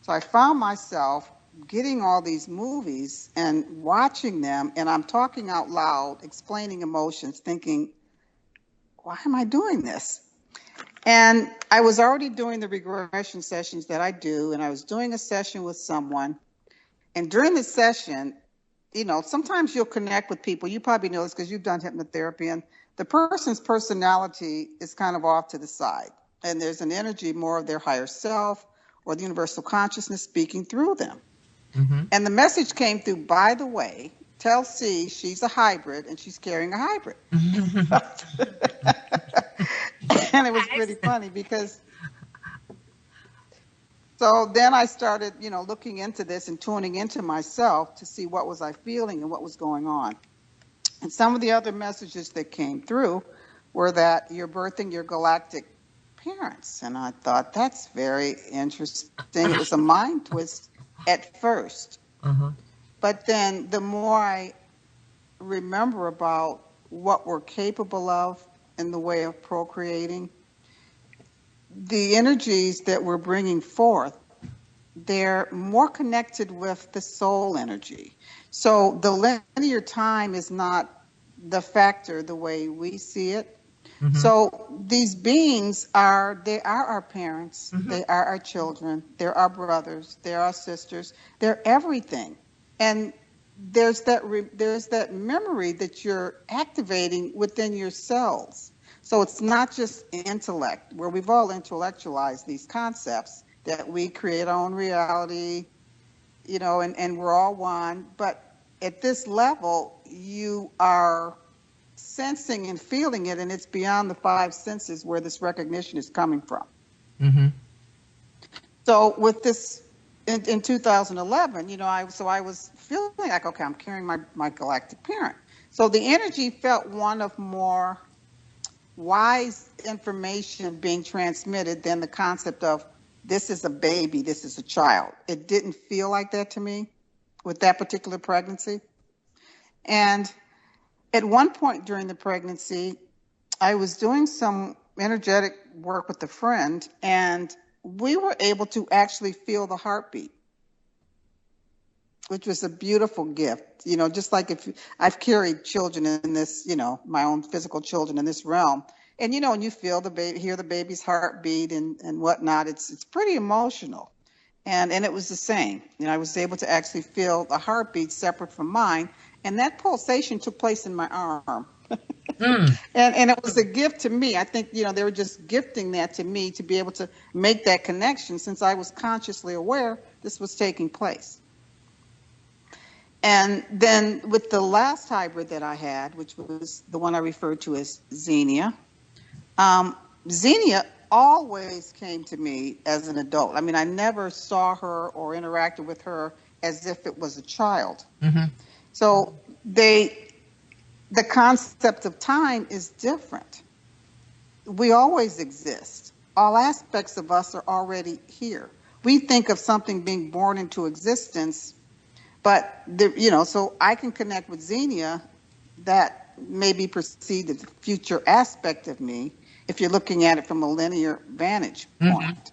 So I found myself getting all these movies and watching them, and I'm talking out loud, explaining emotions, thinking, why am I doing this? And I was already doing the regression sessions that I do, and I was doing a session with someone. And during the session, sometimes you'll connect with people. You probably know this because you've done hypnotherapy, and the person's personality is kind of off to the side. And there's an energy more of their higher self or the universal consciousness speaking through them. And the message came through, by the way, tell C she's a hybrid and she's carrying a hybrid. And it was pretty funny because so then I started, looking into this and tuning into myself to see what was I feeling and what was going on. And some of the other messages that came through were that you're birthing your galactic parents. And I thought, that's very interesting. It was a mind twist at first. But then the more I remember about what we're capable of in the way of procreating, the energies that we're bringing forth, they're more connected with the soul energy. So the linear time is not the factor the way we see it. So these beings are our parents, they are our children, they're our brothers, they're our sisters, they're everything. And there's that memory that you're activating within your cells. So it's not just intellect, where we've all intellectualized these concepts that we create our own reality, and we're all one. But at this level, you are sensing and feeling it, and it's beyond the five senses where this recognition is coming from. So with this, in 2011, I was feeling like, okay, I'm carrying my galactic parent. So the energy felt one of more wise information being transmitted than the concept of this is a baby, this is a child. It didn't feel like that to me with that particular pregnancy. And at one point during the pregnancy, I was doing some energetic work with a friend, and we were able to actually feel the heartbeat, which was a beautiful gift. Just like if I've carried children in this, my own physical children in this realm, and when you feel the baby, hear the baby's heartbeat and whatnot, it's pretty emotional. And it was the same. I was able to actually feel the heartbeat separate from mine. And that pulsation took place in my arm. And it was a gift to me. I think, they were just gifting that to me to be able to make that connection since I was consciously aware this was taking place. And then with the last hybrid that I had, which was the one I referred to as Xenia, Xenia always came to me as an adult. I mean, I never saw her or interacted with her as if it was a child. So the concept of time is different. We always exist. All aspects of us are already here. We think of something being born into existence, but so I can connect with Xenia that may be perceived as a future aspect of me if you're looking at it from a linear vantage point.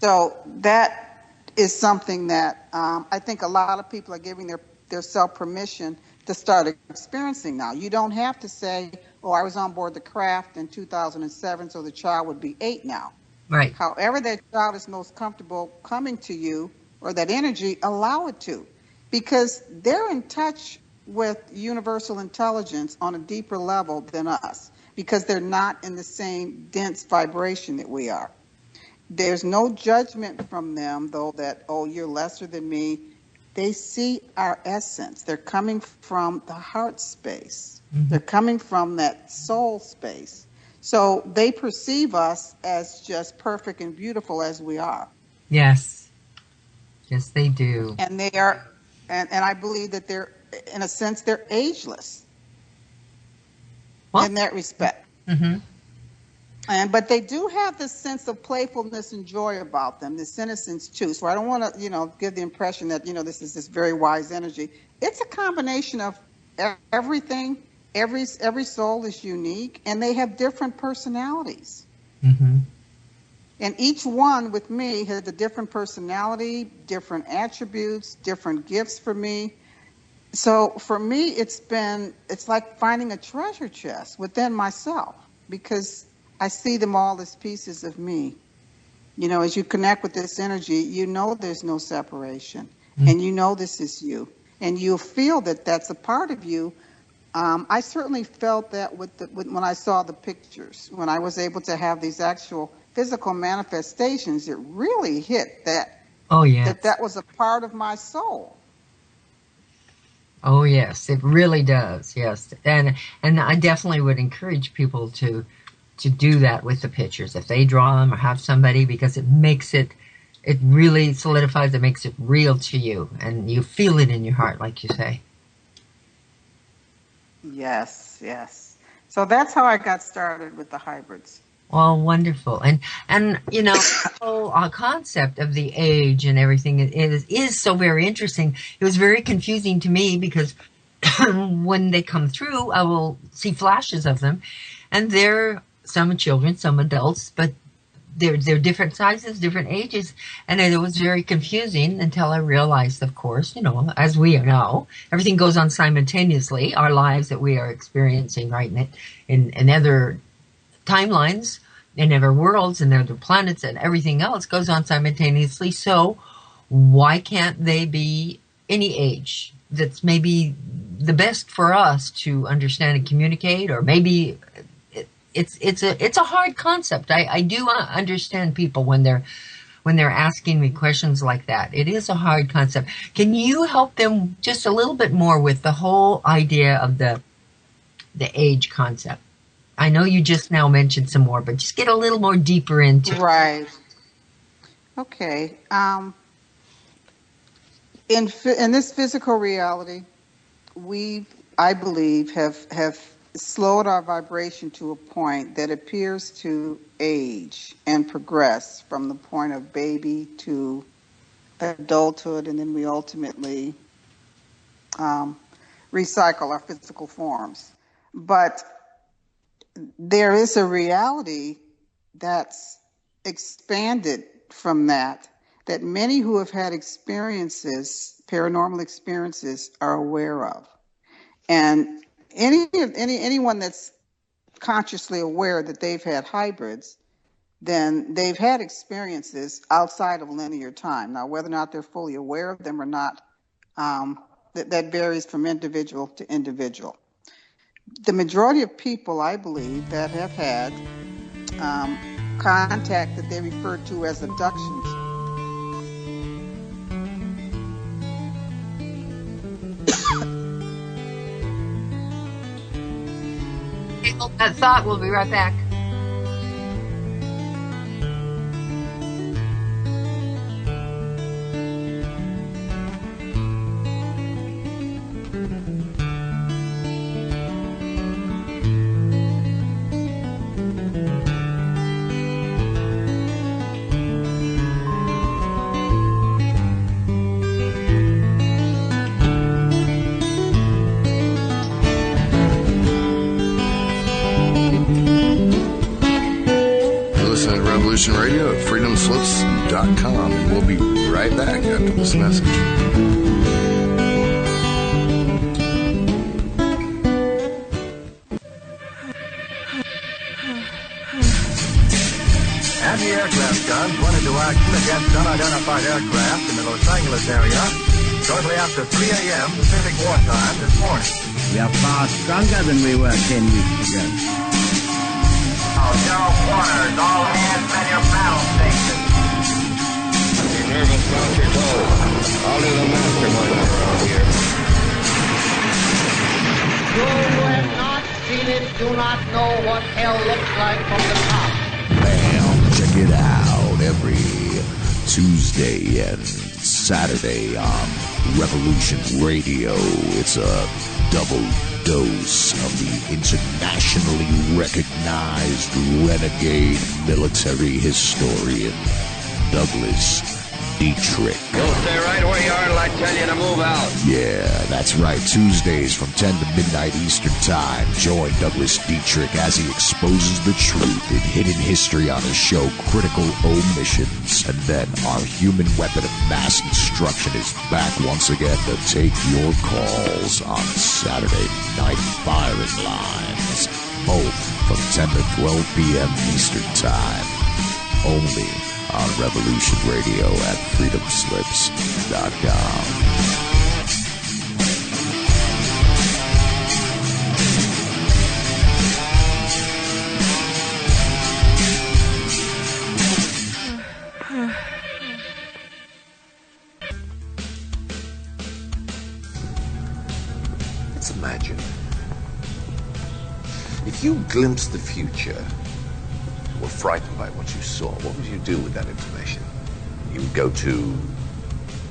So that is something that I think a lot of people are giving their self permission to start experiencing now. You don't have to say, I was on board the craft in 2007, so the child would be 8 now. Right. However that child is most comfortable coming to you, or that energy, allow it to. Because they're in touch with universal intelligence on a deeper level than us, because they're not in the same dense vibration that we are. There's no judgment from them, though, that, oh, you're lesser than me. They see our essence. They're coming from the heart space. Mm-hmm. They're coming from that soul space. So they perceive us as just perfect and beautiful as we are. Yes. Yes, they do. And they are, and I believe that they're, in a sense, they're ageless in that respect. Mm-hmm. But they do have this sense of playfulness and joy about them, this innocence too. So I don't want to, give the impression that, this is this very wise energy. It's a combination of everything. Every soul is unique, and they have different personalities. Mm-hmm. And each one with me has a different personality, different attributes, different gifts for me. So for me, it's like finding a treasure chest within myself, because I see them all as pieces of me. As you connect with this energy, there's no separation. Mm-hmm. And this is you. And you feel that that's a part of you. I certainly felt that when I saw the pictures, when I was able to have these actual physical manifestations, it really hit that. Oh, yes. That was a part of my soul. Oh, yes, it really does. Yes. And I definitely would encourage people to do that with the pictures, if they draw them or have somebody, because it really solidifies, it makes it real to you, and you feel it in your heart, like you say. Yes. So that's how I got started with the hybrids. Oh, wonderful. And the whole concept of the age and everything is so very interesting. It was very confusing to me, because when they come through, I will see flashes of them, and they're some children, some adults, but they're different sizes, different ages, and it was very confusing until I realized, of course, as we know, everything goes on simultaneously. Our lives that we are experiencing right in other timelines, in other worlds, and other planets, and everything else goes on simultaneously. So why can't they be any age? That's maybe the best for us to understand and communicate, or maybe it's a hard concept. I do understand people when they're asking me questions like that. It is a hard concept. Can you help them just a little bit more with the whole idea of the age concept? I know you just now mentioned some more, but just get a little more deeper into it. Right. Okay. In this physical reality, I believe, have slowed our vibration to a point that appears to age and progress from the point of baby to adulthood, and then we ultimately recycle our physical forms. But there is a reality that's expanded from that many who have had experiences, paranormal experiences, are aware of. And anyone that's consciously aware that they've had hybrids, then they've had experiences outside of linear time. Now, whether or not they're fully aware of them or not, that varies from individual to individual. The majority of people, I believe, that have had contact that they refer to as abductions. Hold that thought. We'll be right back. Radio at freedomslips.com, and we'll be right back after this message. guns went into action against unidentified aircraft in the Los Angeles area shortly after 3 a.m. Pacific Wartime this morning. We are far stronger than we were 10 weeks ago. Zero corners, all hands at your battle stations. You're nervous about your toes. I'll do the mastermind around here. You who have not seen it do not know what hell looks like from the top. Bam, check it out every Tuesday and Saturday on Revolution Radio. It's a double dose of the internationally recognized renegade military historian Douglas Dietrich. You'll stay right where you are until I tell you to move out. Yeah, that's right. Tuesdays from 10 to midnight Eastern Time. Join Douglas Dietrich as he exposes the truth in hidden history on his show Critical Omissions. And then our human weapon of mass destruction is back once again to take your calls on Saturday Night Firing Lines. Both from 10 to 12 p.m. Eastern Time. Only on Revolution Radio at freedomslips.com. Let's imagine. If you glimpsed the future, were frightened by what you saw, what would you do with that information? You would go to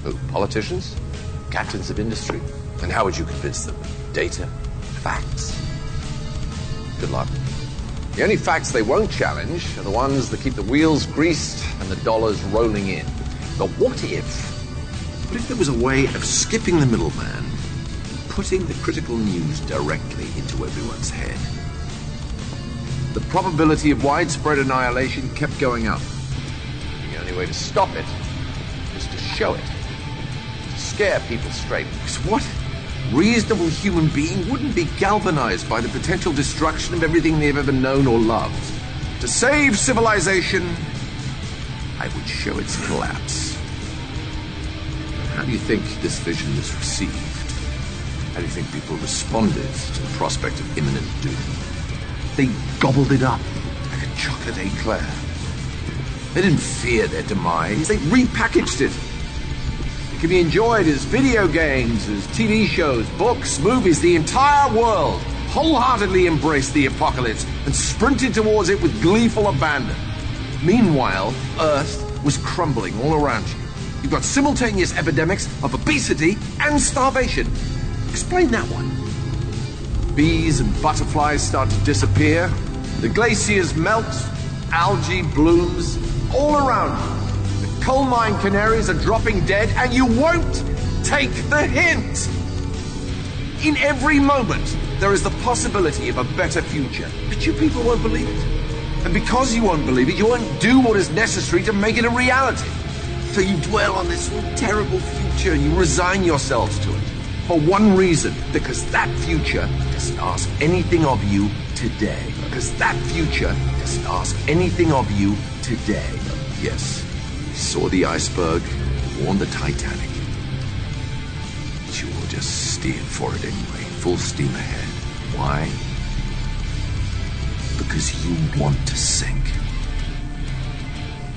who? Politicians? Captains of industry? And how would you convince them? Data? Facts? Good luck. The only facts they won't challenge are the ones that keep the wheels greased and the dollars rolling in. But what if there was a way of skipping the middleman, putting the critical news directly into everyone's head? The probability of widespread annihilation kept going up. The only way to stop it is to show it. To scare people straight. Because what reasonable human being wouldn't be galvanized by the potential destruction of everything they've ever known or loved? To save civilization, I would show its collapse. How do you think this vision was received? How do you think people responded to the prospect of imminent doom? They gobbled it up like a chocolate eclair. They didn't fear their demise. They repackaged it. It can be enjoyed as video games, as TV shows, books, movies. The entire world wholeheartedly embraced the apocalypse and sprinted towards it with gleeful abandon. Meanwhile, Earth was crumbling all around you. You've got simultaneous epidemics of obesity and starvation. Explain that one. Bees and butterflies start to disappear. The glaciers melt. Algae blooms all around you. The coal mine canaries are dropping dead, and you won't take the hint. In every moment, there is the possibility of a better future. But you people won't believe it. And because you won't believe it, you won't do what is necessary to make it a reality. So you dwell on this terrible future and you resign yourselves to it. For one reason, because that future doesn't ask anything of you today. Because that future doesn't ask anything of you today. Yes, you saw the iceberg, warned the Titanic. But you will just steer for it anyway, full steam ahead. Why? Because you want to sink.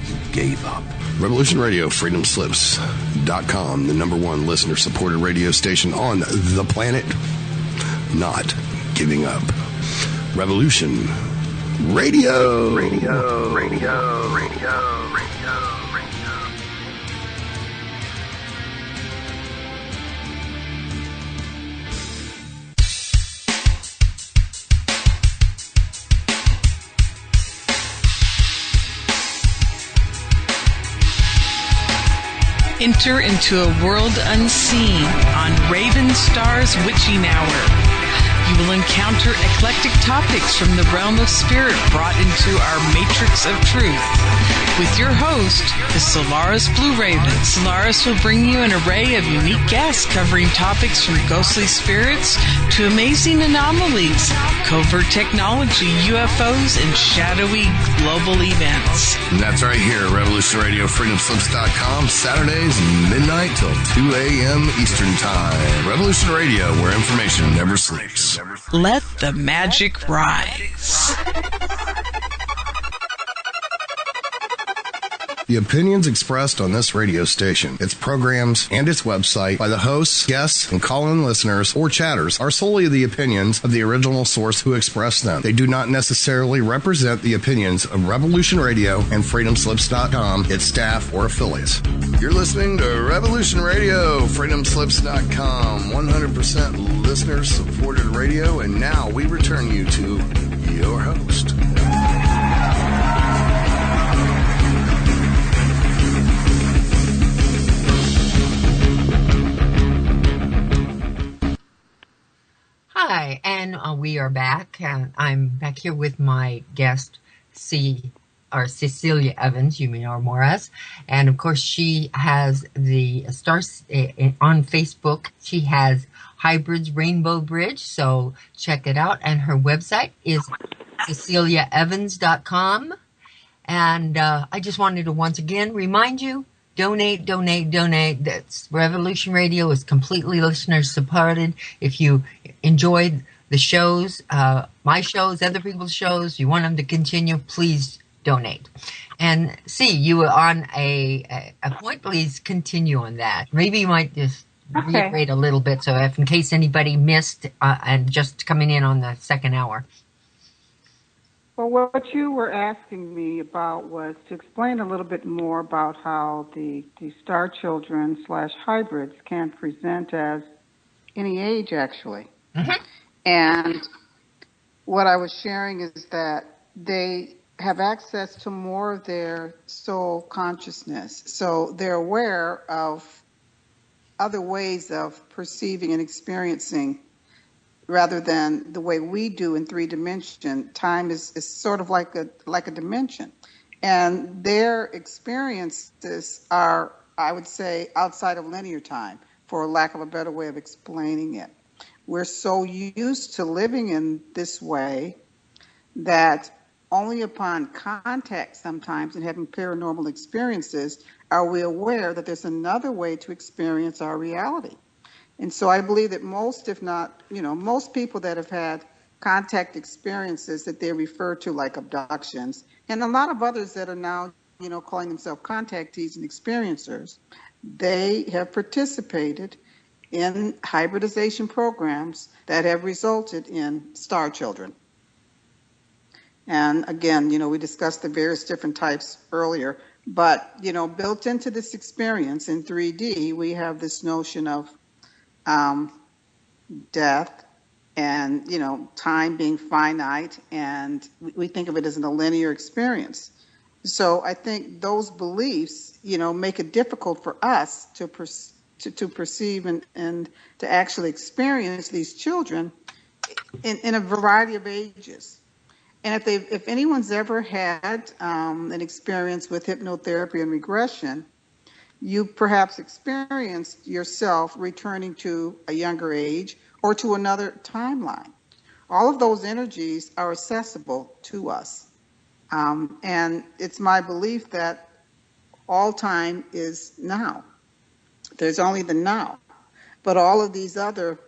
You gave up. Revolution Radio, freedomslips.com, the #1 listener-supported radio station on the planet. Not giving up. Revolution Radio. Radio. Enter into a world unseen on Raven Star's Witching Hour. You will encounter eclectic topics from the realm of spirit brought into our matrix of truth. With your host, the Solaris Blue Raven. Solaris will bring you an array of unique guests covering topics from ghostly spirits to amazing anomalies, covert technology, UFOs, and shadowy global events. And that's right here at Revolution Radio, freedomslips.com, Saturdays midnight till 2 a.m. Eastern Time. Revolution Radio, where information never sleeps. Let the magic rise. The opinions expressed on this radio station, its programs, and its website by the hosts, guests, and call-in listeners or chatters are solely the opinions of the original source who expressed them. They do not necessarily represent the opinions of Revolution Radio and freedomslips.com, its staff, or affiliates. You're listening to Revolution Radio, freedomslips.com, 100% listener-supported radio, and now we return you to your host. Hi, and we are back. I'm back here with my guest, Cecilia Evans, you may know her more as. And of course, she has the stars on Facebook. She has Hybrids Rainbow Bridge, so check it out. And her website is CeciliaEvans.com. And I just wanted to once again remind you, donate. That's Revolution Radio is completely listener supported. If you enjoyed the shows, my shows, other people's shows, you want them to continue, please donate. And you were on a point, please continue on that. Maybe you might just reiterate a little bit, so if in case anybody missed and just coming in on the second hour. Well, what you were asking me about was to explain a little bit more about how the star children / hybrids can present as any age, actually. Mm-hmm. And what I was sharing is that they have access to more of their soul consciousness. So they're aware of other ways of perceiving and experiencing rather than the way we do in 3-dimension. Time is sort of like a dimension. And their experiences are, I would say, outside of linear time, for lack of a better way of explaining it. We're so used to living in this way that only upon contact sometimes and having paranormal experiences are we aware that there's another way to experience our reality. And so I believe that most, if not, most people that have had contact experiences that they refer to like abductions, and a lot of others that are now, calling themselves contactees and experiencers, they have participated in hybridization programs that have resulted in star children. And again, we discussed the various different types earlier, but, built into this experience in 3D, we have this notion of death and, time being finite, and we think of it as a linear experience. So I think those beliefs, make it difficult for us to perceive and to actually experience these children in a variety of ages. And if anyone's ever had an experience with hypnotherapy and regression, you perhaps experienced yourself returning to a younger age or to another timeline. All of those energies are accessible to us. And it's my belief that all time is now. There's only the now. But all of these other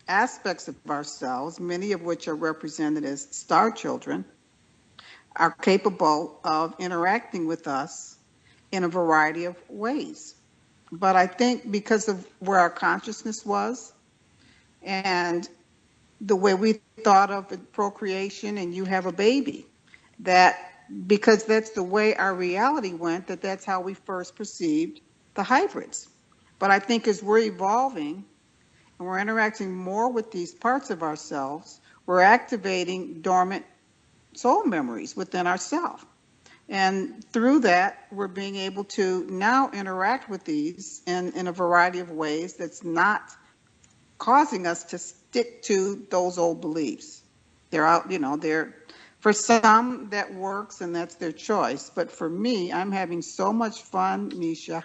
aspects of ourselves, many of which are represented as star children, are capable of interacting with us in a variety of ways. But I think because of where our consciousness was and the way we thought of procreation and you have a baby, that because that's the way our reality went, that's how we first perceived the hybrids. But I think as we're evolving and we're interacting more with these parts of ourselves, we're activating dormant soul memories within ourselves. And through that, we're being able to now interact with these in a variety of ways that's not causing us stick to those old beliefs. They're out, they're, for some that works and that's their choice. But for me, I'm having so much fun, Misha,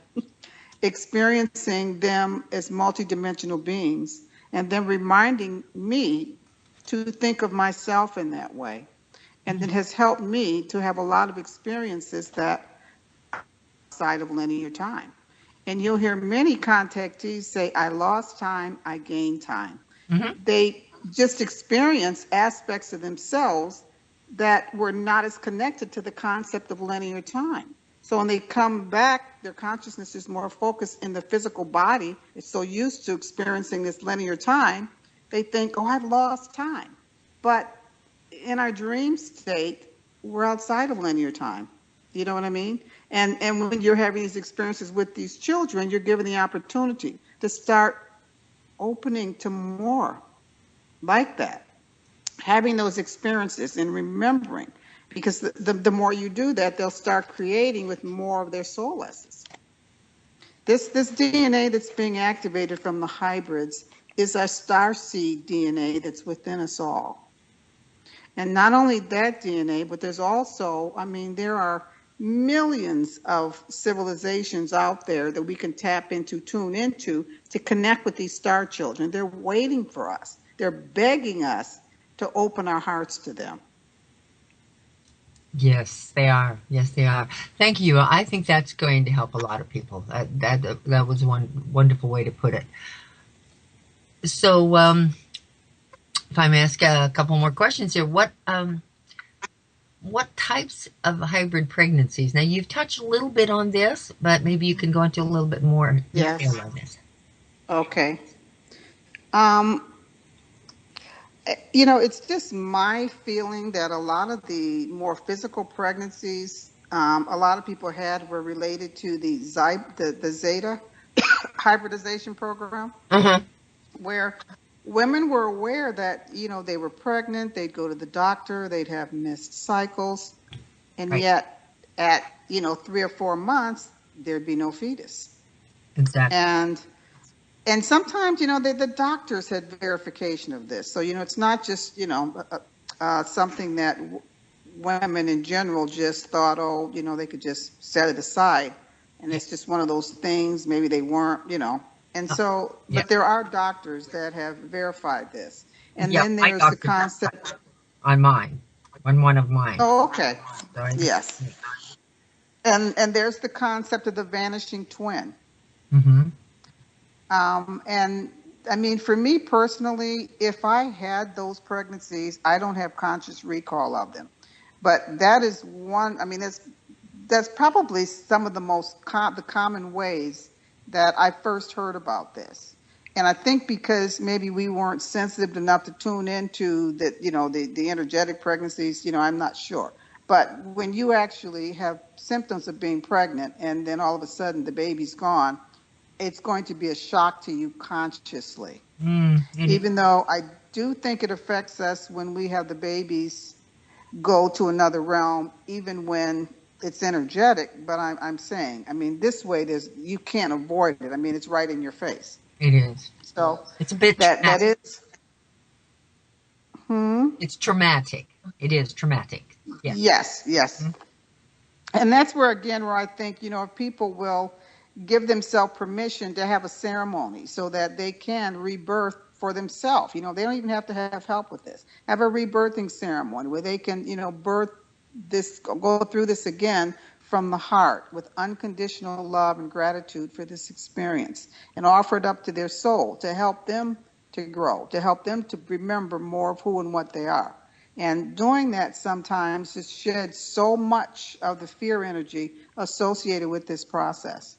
experiencing them as multidimensional beings and then reminding me to think of myself in that way. And it has helped me to have a lot of experiences that outside of linear time. And you'll hear many contactees say, I lost time, I gained time. Mm-hmm. They just experience aspects of themselves that were not as connected to the concept of linear time. So when they come back, their consciousness is more focused in the physical body. It's so used to experiencing this linear time, they think, oh, I've lost time. But in our dream state, we're outside of linear time. You know what I mean? And when you're having these experiences with these children, you're given the opportunity to start opening to more like that, having those experiences and remembering, because the more you do that, they'll start creating with more of their soul essence. This DNA that's being activated from the hybrids is our starseed DNA that's within us all. And not only that DNA, but there's also, there are millions of civilizations out there that we can tap into, tune into, to connect with these star children. They're waiting for us. They're begging us to open our hearts to them. Yes, they are. Yes, they are. Thank you. I think that's going to help a lot of people. That was one wonderful way to put it. So, if I may ask a couple more questions here, what types of hybrid pregnancies? Now, you've touched a little bit on this, but maybe you can go into a little bit more detail on this. Okay. It's just my feeling that a lot of the more physical pregnancies a lot of people had were related to the Zeta hybridization program, where women were aware that, they were pregnant, they'd go to the doctor, they'd have missed cycles, and yet at, 3 or 4 months, there'd be no fetus. Exactly. And sometimes, the doctors had verification of this. So, it's not just, something that women in general just thought, they could just set it aside. And it's just one of those things, maybe they weren't, And so, but there are doctors that have verified this. And then there's the concept. On one of mine. Oh, okay. Yes. And there's the concept of the vanishing twin. Mm-hmm. And for me personally, if I had those pregnancies, I don't have conscious recall of them. But that is one, that's probably some of the common ways that I first heard about this. And I think because maybe we weren't sensitive enough to tune into that, the energetic pregnancies, I'm not sure. But when you actually have symptoms of being pregnant and then all of a sudden the baby's gone, it's going to be a shock to you consciously. Even though I do think it affects us when we have the babies go to another realm, even when it's energetic. But I'm saying, this way you can't avoid it. It's right in your face. It is. So it's a bit that is. It's traumatic. It is traumatic. Yes. Mm-hmm. And that's where I think, if people will give themselves permission to have a ceremony so that they can rebirth for themselves. They don't even have to have help with this. Have a rebirthing ceremony where they can, birth this, go through this again from the heart with unconditional love and gratitude for this experience, and offer it up to their soul to help them to grow, to help them to remember more of who and what they are. And doing that sometimes just sheds so much of the fear energy associated with this process.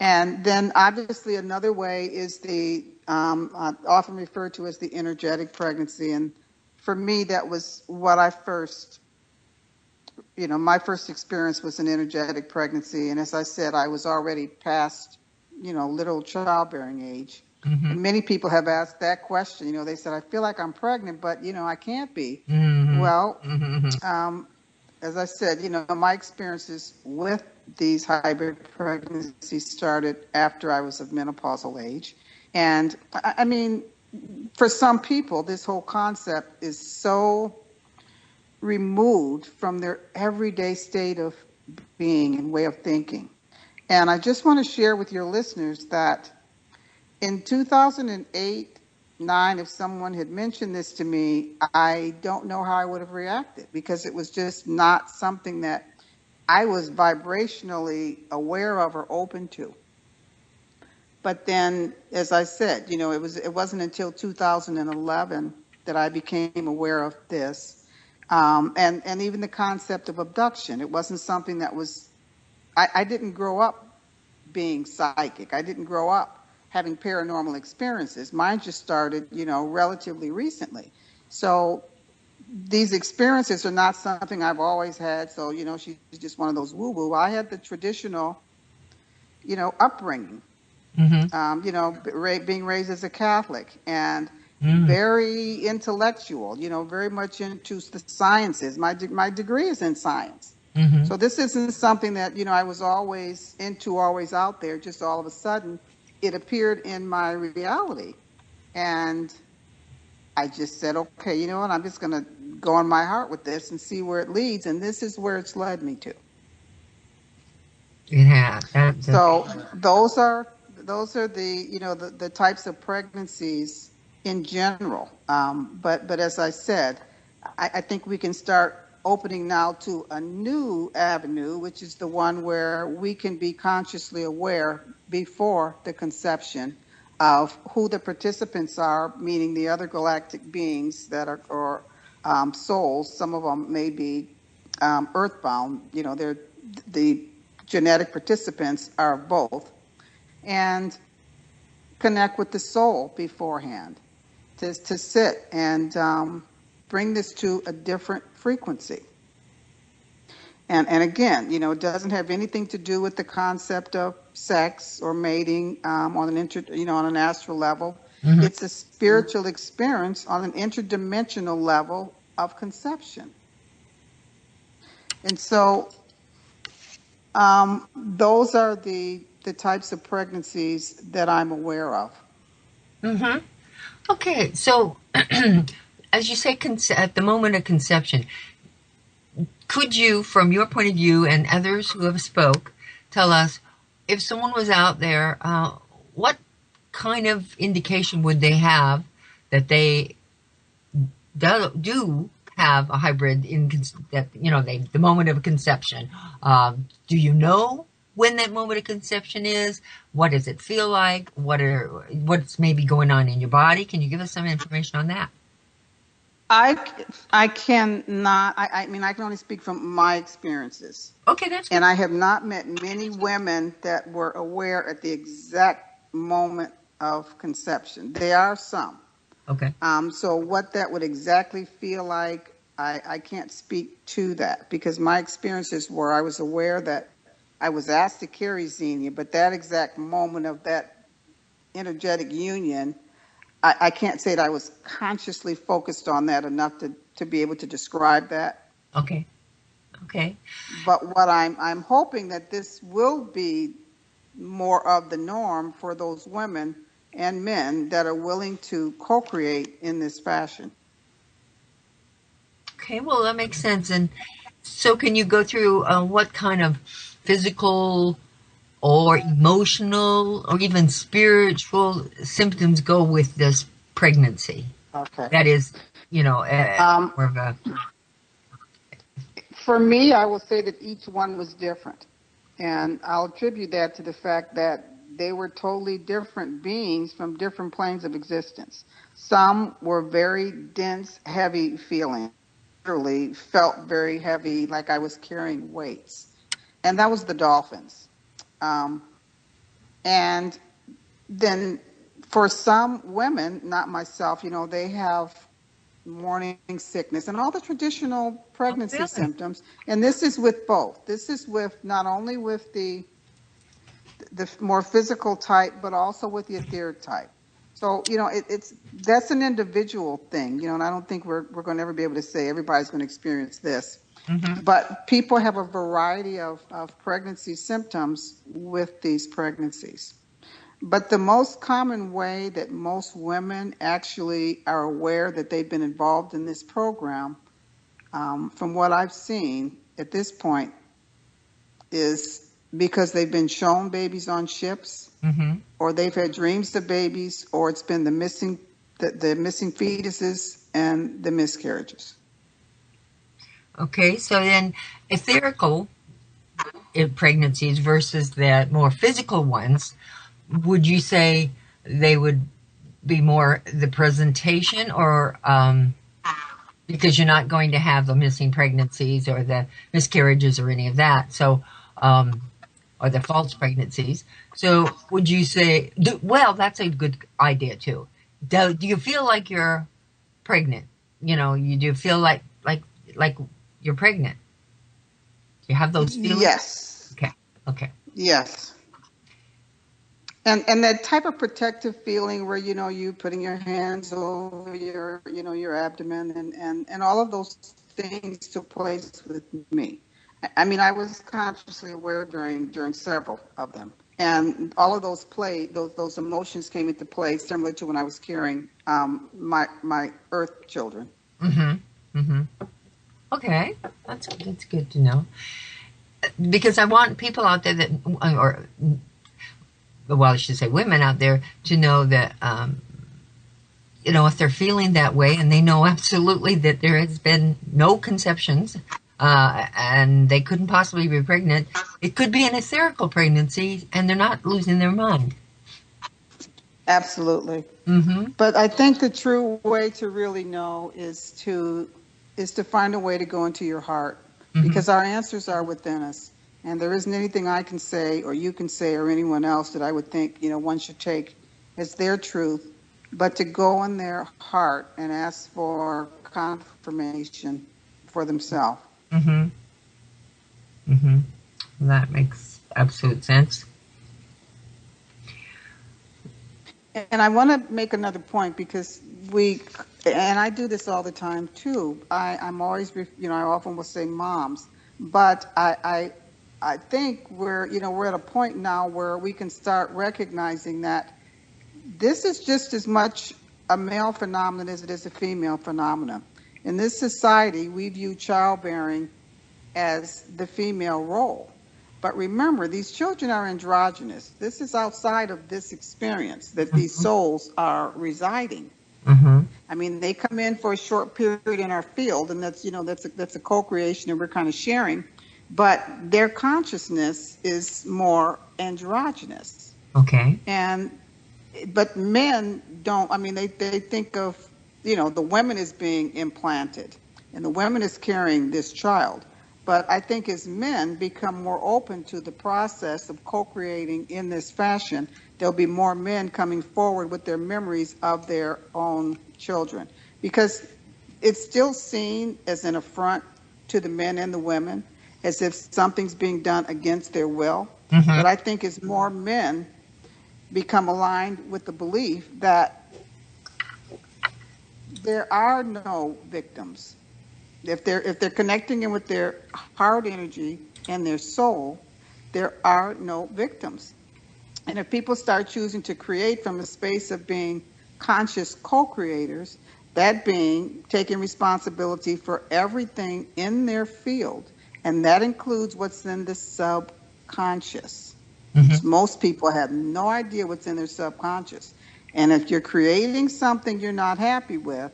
And then obviously another way is the often referred to as the energetic pregnancy. And for me, that was what I first, my first experience was an energetic pregnancy. And as I said, I was already past, literal childbearing age. Mm-hmm. And many people have asked that question. They said, I feel like I'm pregnant, but, I can't be. Mm-hmm. Well, as I said, my experiences with these hybrid pregnancies started after I was of menopausal age. And I mean, for some people, this whole concept is so removed from their everyday state of being and way of thinking. And I just want to share with your listeners that in 2008-9, if someone had mentioned this to me, I don't know how I would have reacted, because it was just not something that I was vibrationally aware of or open to. But then, as I said, you know, it wasn't until 2011 that I became aware of this, and even the concept of abduction. It wasn't something that was. I didn't grow up being psychic. I didn't grow up having paranormal experiences. Mine just started, you know, relatively recently. So these experiences are not something I've always had. So, you know, she's just one of those woo-woo. I had the traditional, you know, upbringing. Mm-hmm. You know, being raised as a Catholic and very intellectual, you know, very much into the sciences. My degree is in science. Mm-hmm. So this isn't something that, you know, I was always into, always out there. Just all of a sudden, it appeared in my reality. And I just said, okay, you know what, I'm just going to go on my heart with this and see where it leads. And this is where it's led me to. It has. So those are the, you know, the types of pregnancies in general. But as I said, I think we can start opening now to a new avenue, which is the one where we can be consciously aware before the conception of who the participants are, meaning the other galactic beings that are, or souls. Some of them may be earthbound. You know, they're the genetic participants are both, and connect with the soul beforehand to sit and bring this to a different frequency. And again, you know, it doesn't have anything to do with the concept of sex or mating on an astral level. Mm-hmm. It's a spiritual experience on an interdimensional level of conception. And so those are the types of pregnancies that I'm aware of. Mm-hmm. Okay, so as you say, at the moment of conception, could you, from your point of view and others who have spoke, tell us if someone was out there, what kind of indication would they have that they do have a hybrid in that, you know, the moment of conception? Do you know when that moment of conception is? What does it feel like? What's maybe going on in your body? Can you give us some information on that? I cannot. I mean, I can only speak from my experiences. Okay, that's good. And I have not met many women that were aware at the exact moment of conception. There are some. Okay. So what that would exactly feel like, I can't speak to that, because my experiences were I was aware that I was asked to carry Xenia, but that exact moment of that energetic union, I can't say that I was consciously focused on that enough to be able to describe that. Okay. But what I'm hoping that this will be more of the norm for those women and men that are willing to co-create in this fashion. Okay, well, that makes sense. And so can you go through what kind of physical or emotional or even spiritual symptoms go with this pregnancy? Okay. That is, you know, more of a... For me, I will say that each one was different. And I'll attribute that to the fact that they were totally different beings from different planes of existence. Some were very dense, heavy feeling. Literally felt very heavy, like I was carrying weights. And that was the dolphins. And then for some women, not myself, you know, they have morning sickness and all the traditional pregnancy symptoms. And this is with both. This is with not only with the more physical type, but also with the etheric type. So, you know, that's an individual thing, you know, and I don't think we're going to ever be able to say everybody's going to experience this. Mm-hmm. But people have a variety of pregnancy symptoms with these pregnancies. But the most common way that most women actually are aware that they've been involved in this program, from what I've seen at this point, is because they've been shown babies on ships, or they've had dreams of babies, or it's been the missing fetuses and the miscarriages. Okay, so then etherical pregnancies versus the more physical ones, would you say they would be more the presentation, or because you're not going to have the missing pregnancies or the miscarriages or any of that, so or the false pregnancies? So would you say, well, that's a good idea too. Do you feel like you're pregnant? You know, you do feel like you're pregnant? Do you have those feelings? Yes. Okay. Yes. And that type of protective feeling where, you know, you putting your hands over your abdomen and all of those things took place with me. I mean, I was consciously aware during several of them. And all of those those emotions came into play similar to when I was carrying my earth children. Okay, that's good to know. Because I want people out there that, or well, I should say women out there, to know that, you know, if they're feeling that way and they know absolutely that there has been no conceptions, and they couldn't possibly be pregnant, it could be an etherical pregnancy and they're not losing their mind. Absolutely. But I think the true way to really know is to find a way to go into your heart, because our answers are within us. And there isn't anything I can say or you can say or anyone else that I would think, you know, one should take as their truth, but to go in their heart and ask for confirmation for themselves. That makes absolute sense. And I want to make another point, because and I do this all the time too. I'm always, you know, I often will say moms, but I think we're at a point now where we can start recognizing that this is just as much a male phenomenon as it is a female phenomenon. In this society, we view childbearing as the female role. But remember, these children are androgynous. This is outside of this experience that these souls are residing. I mean, they come in for a short period in our field, and that's a co-creation, and we're kind of sharing. But their consciousness is more androgynous. Okay. But men don't. I mean, they think of, you know, the woman is being implanted, and the woman is carrying this child. But I think as men become more open to the process of co-creating in this fashion, there'll be more men coming forward with their memories of their own children. Because it's still seen as an affront to the men and the women, as if something's being done against their will. But I think as more men become aligned with the belief that there are no victims, if they're connecting in with their heart energy and their soul, there are no victims. And if people start choosing to create from a space of being conscious co-creators, that being taking responsibility for everything in their field, and that includes what's in the subconscious. Most people have no idea what's in their subconscious. And if you're creating something you're not happy with,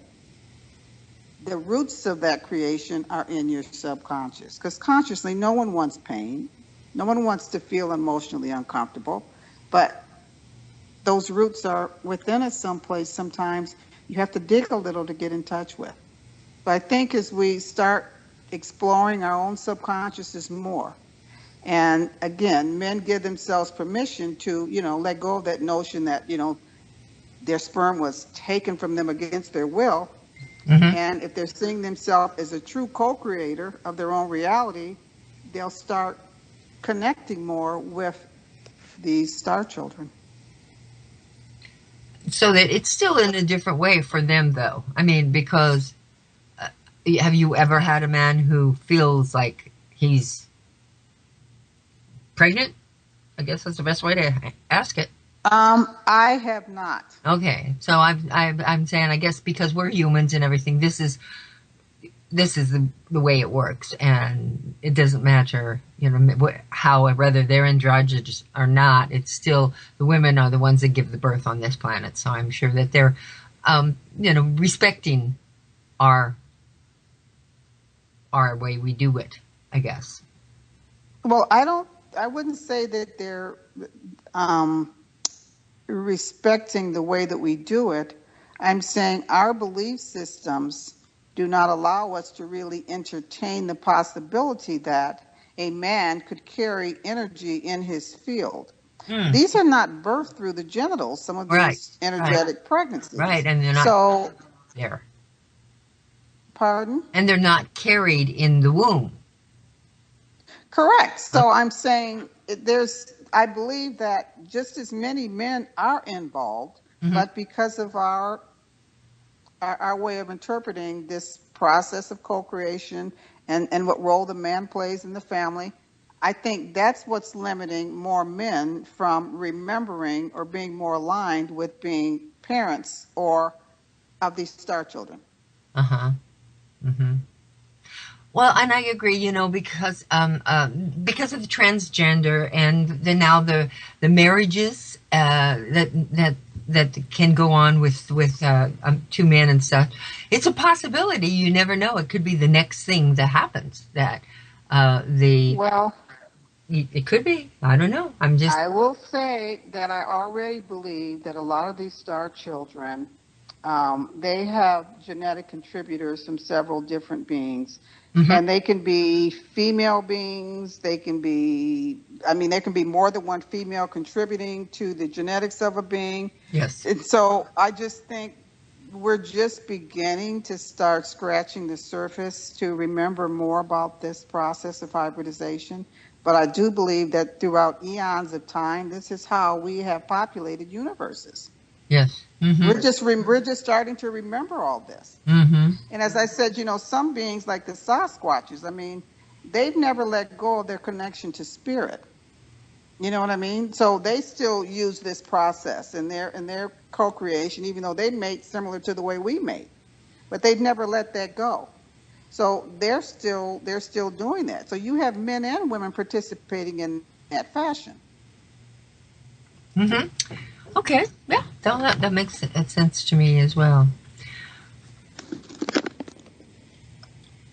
the roots of that creation are in your subconscious. Because consciously, no one wants pain. No one wants to feel emotionally uncomfortable. But those roots are within us someplace. Sometimes you have to dig a little to get in touch with. But I think as we start exploring our own subconsciousness more, and again, men give themselves permission to, you know, let go of that notion that, you know, their sperm was taken from them against their will. And if they're seeing themselves as a true co-creator of their own reality, they'll start connecting more with these star children. So that it's still in a different way for them, though. I mean, because have you ever had a man who feels like he's pregnant? I guess that's the best way to ask it. I have not. Okay, so I'm saying, I guess because we're humans and everything, this is the way it works, and it doesn't matter, how, whether they're androgynous or not. It's still, the women are the ones that give the birth on this planet. So I'm sure that they're, respecting our way we do it, I guess. Well, I wouldn't say that they're respecting the way that we do it. I'm saying our belief systems do not allow us to really entertain the possibility that a man could carry energy in his field. These are not birthed through the genitals, some of these energetic pregnancies. Right, and they're not there. Pardon? And they're not carried in the womb. Correct. So I'm saying I believe that just as many men are involved, but because of our way of interpreting this process of co-creation and what role the man plays in the family, I think that's what's limiting more men from remembering or being more aligned with being parents or of these star children. Well, and I agree, because of the transgender and now the marriages that can go on with two men and stuff. It's a possibility. You never know. It could be the next thing that happens. It could be. I don't know. I will say that I already believe that a lot of these star children, they have genetic contributors from several different beings. And they can be female beings. There can be more than one female contributing to the genetics of a being. Yes. And so I just think we're just beginning to start scratching the surface to remember more about this process of hybridization. But I do believe that throughout eons of time, this is how we have populated universes. Yes. We're just starting to remember all this. And as I said, some beings like the Sasquatches, they've never let go of their connection to spirit. You know what I mean? So they still use this process in their co-creation, even though they mate similar to the way we mate. But they've never let that go. So they're still doing that. So you have men and women participating in that fashion. Okay, yeah, that makes sense to me as well.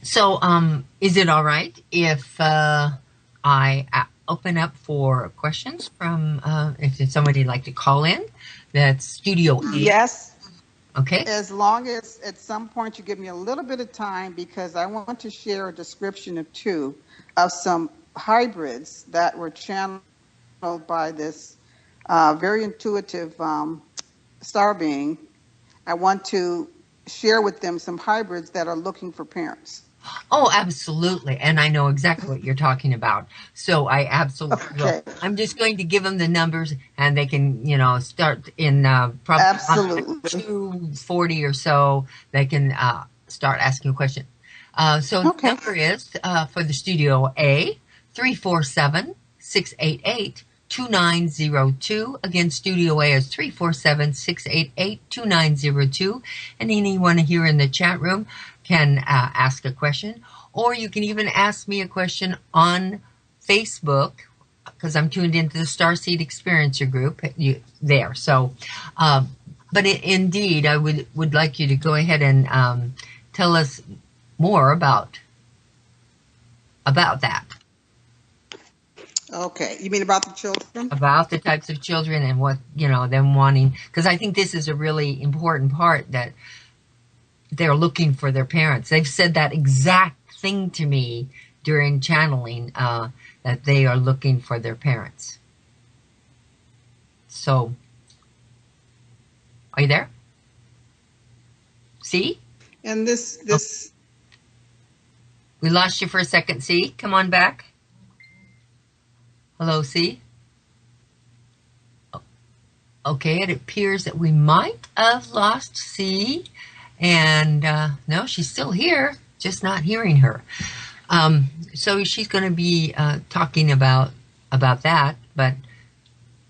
So, is it all right if I open up for questions from if somebody'd like to call in? That's Studio 8. Yes. Okay. As long as at some point you give me a little bit of time, because I want to share a description of some hybrids that were channeled by this very intuitive star being. I want to share with them some hybrids that are looking for parents. Oh, absolutely. And I know exactly what you're talking about. So I absolutely will. I'm just going to give them the numbers and they can, start in probably 2:40 or so. They can start asking a question. The number is for the Studio A, 347-688-2902. Again, Studio A is 347-688-2902. And anyone here in the chat room can ask a question, or you can even ask me a question on Facebook, because I'm tuned into the Starseed Experiencer group there. So, but indeed, I would like you to go ahead and tell us more about that. Okay, you mean about the children? About the types of children and what, them wanting, because I think this is a really important part, that they're looking for their parents. They've said that exact thing to me during channeling, that they are looking for their parents. So, are you there? See? And this... We lost you for a second, C. Come on back. Hello, C. Okay, it appears that we might have lost C. And no, she's still here, just not hearing her. So she's going to be talking about that. But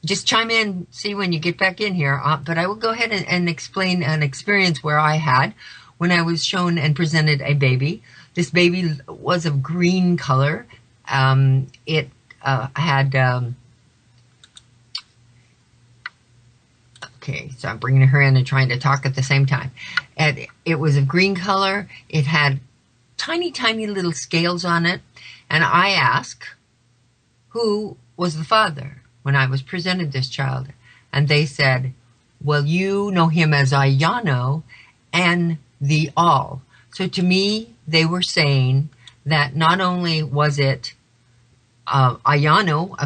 just chime in, see when you get back in here. But I will go ahead and explain an experience where I had when I was shown and presented a baby. This baby was of green color. It had... okay, so I'm bringing her in and trying to talk at the same time. And it was of green color. It had tiny, tiny little scales on it. And I asked, who was the father when I was presented this child? And they said, well, you know him as Ayano and the All. So to me, they were saying that not only was it Ayano,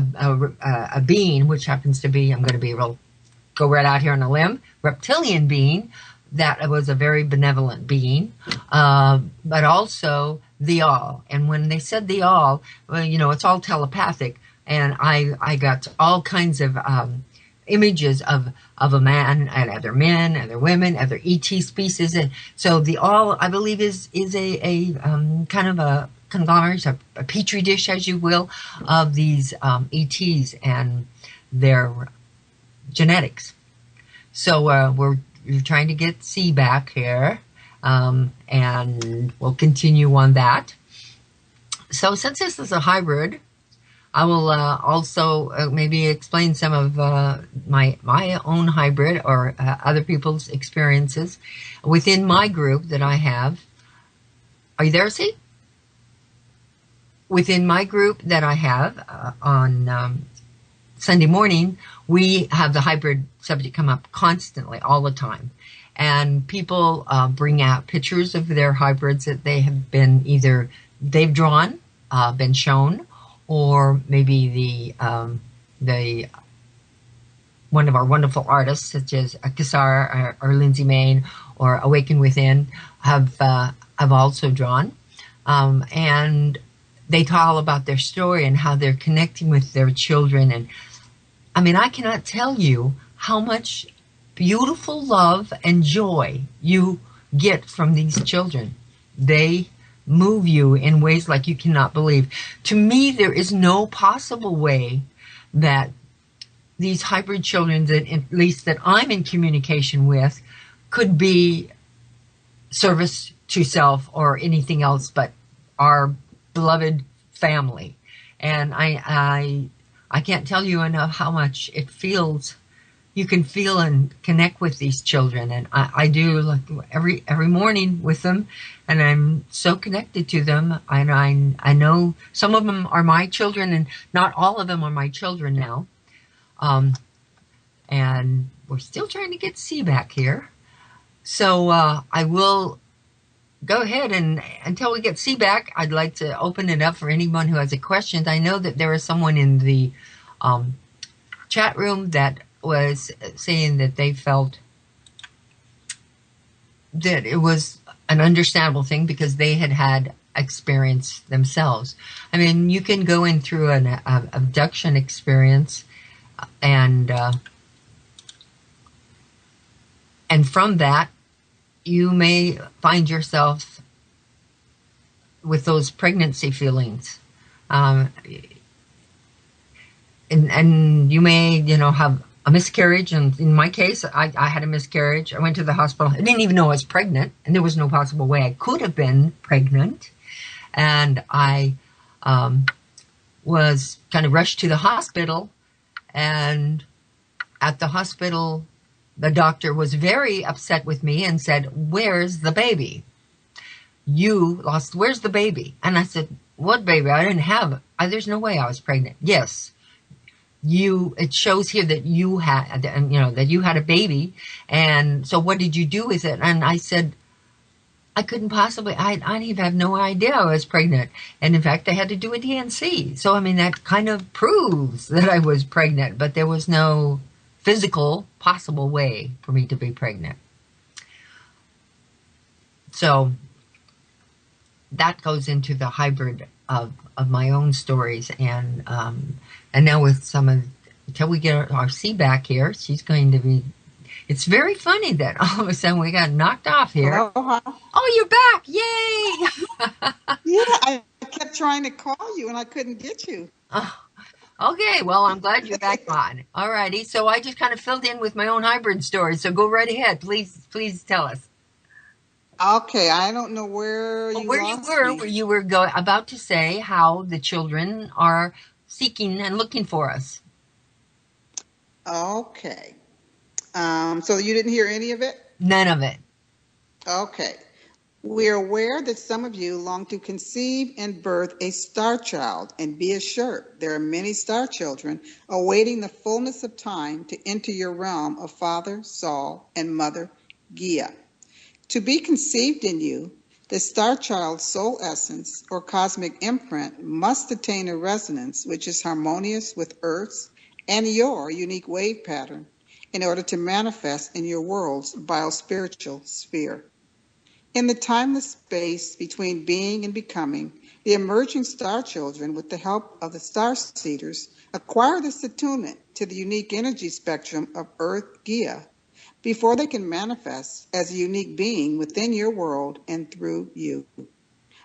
a being, which happens to be, I'm going to be go right out here on a limb, reptilian being, that was a very benevolent being, but also the All. And when they said the All, well, you know, it's all telepathic. And I got all kinds of images of a man and other men, other women, other ET species. And so the All, I believe, is a kind of a conglomerate, a petri dish, as you will, of these ETs and their genetics. So we're trying to get C back here, and we'll continue on that. So since this is a hybrid, I will also maybe explain some of my own hybrid or other people's experiences within my group that I have. Are you there, C? Within my group that I have on Sunday morning, we have the hybrid subject come up constantly, all the time. And people bring out pictures of their hybrids that they have been either they've drawn, been shown, or maybe the one of our wonderful artists, such as Kassar or Lindsay Main or Awaken Within, have also drawn. And they tell all about their story and how they're connecting with their children. And I mean, I cannot tell you how much beautiful love and joy you get from these children. They move you in ways like you cannot believe. To me, there is no possible way that these hybrid children, that at least that I'm in communication with, could be service to self or anything else but our beloved family. And I can't tell you enough how much it feels. You can feel and connect with these children, and I do, like every morning with them, and I'm so connected to them. And I know some of them are my children, and not all of them are my children now. And we're still trying to get C back here, so I will go ahead and until we get C back, I'd like to open it up for anyone who has a question. I know that there is someone in the chat room that was saying that they felt that it was an understandable thing because they had experience themselves. I mean, you can go in through an abduction experience and from that you may find yourself with those pregnancy feelings. And you may, have a miscarriage. And in my case, I had a miscarriage. I went to the hospital. I didn't even know I was pregnant, and there was no possible way I could have been pregnant. And I was kind of rushed to the hospital. And at the hospital, the doctor was very upset with me and said, "Where's the baby? Where's the baby?" And I said, "What baby? I didn't have it. There's no way I was pregnant." "Yes. It shows here that you had, that you had a baby. And so what did you do with it?" And I said, I couldn't possibly, I even have no idea I was pregnant. And in fact, I had to do a DNC. So, I mean, that kind of proves that I was pregnant, but there was no physical possible way for me to be pregnant. So that goes into the hybrid of my own stories. And now with until we get our C back here, she's going to be, it's very funny that all of a sudden we got knocked off here. Aloha. Oh, you're back. Yay. Yeah, I kept trying to call you and I couldn't get you. Okay, well, I'm glad you're back on. All righty. So I just kind of filled in with my own hybrid story. So go right ahead. Please tell us. Okay, I don't know where you lost me. Where you were about to say how the children are seeking and looking for us. Okay. So you didn't hear any of it? None of it. Okay. We are aware that some of you long to conceive and birth a star child, and be assured there are many star children awaiting the fullness of time to enter your realm of Father Sol and Mother Gia. To be conceived in you, the star child's soul essence or cosmic imprint must attain a resonance which is harmonious with Earth's and your unique wave pattern in order to manifest in your world's biospiritual sphere. In the timeless space between being and becoming, the emerging star children, with the help of the star seeders, acquire this attunement to the unique energy spectrum of Earth Gia before they can manifest as a unique being within your world and through you.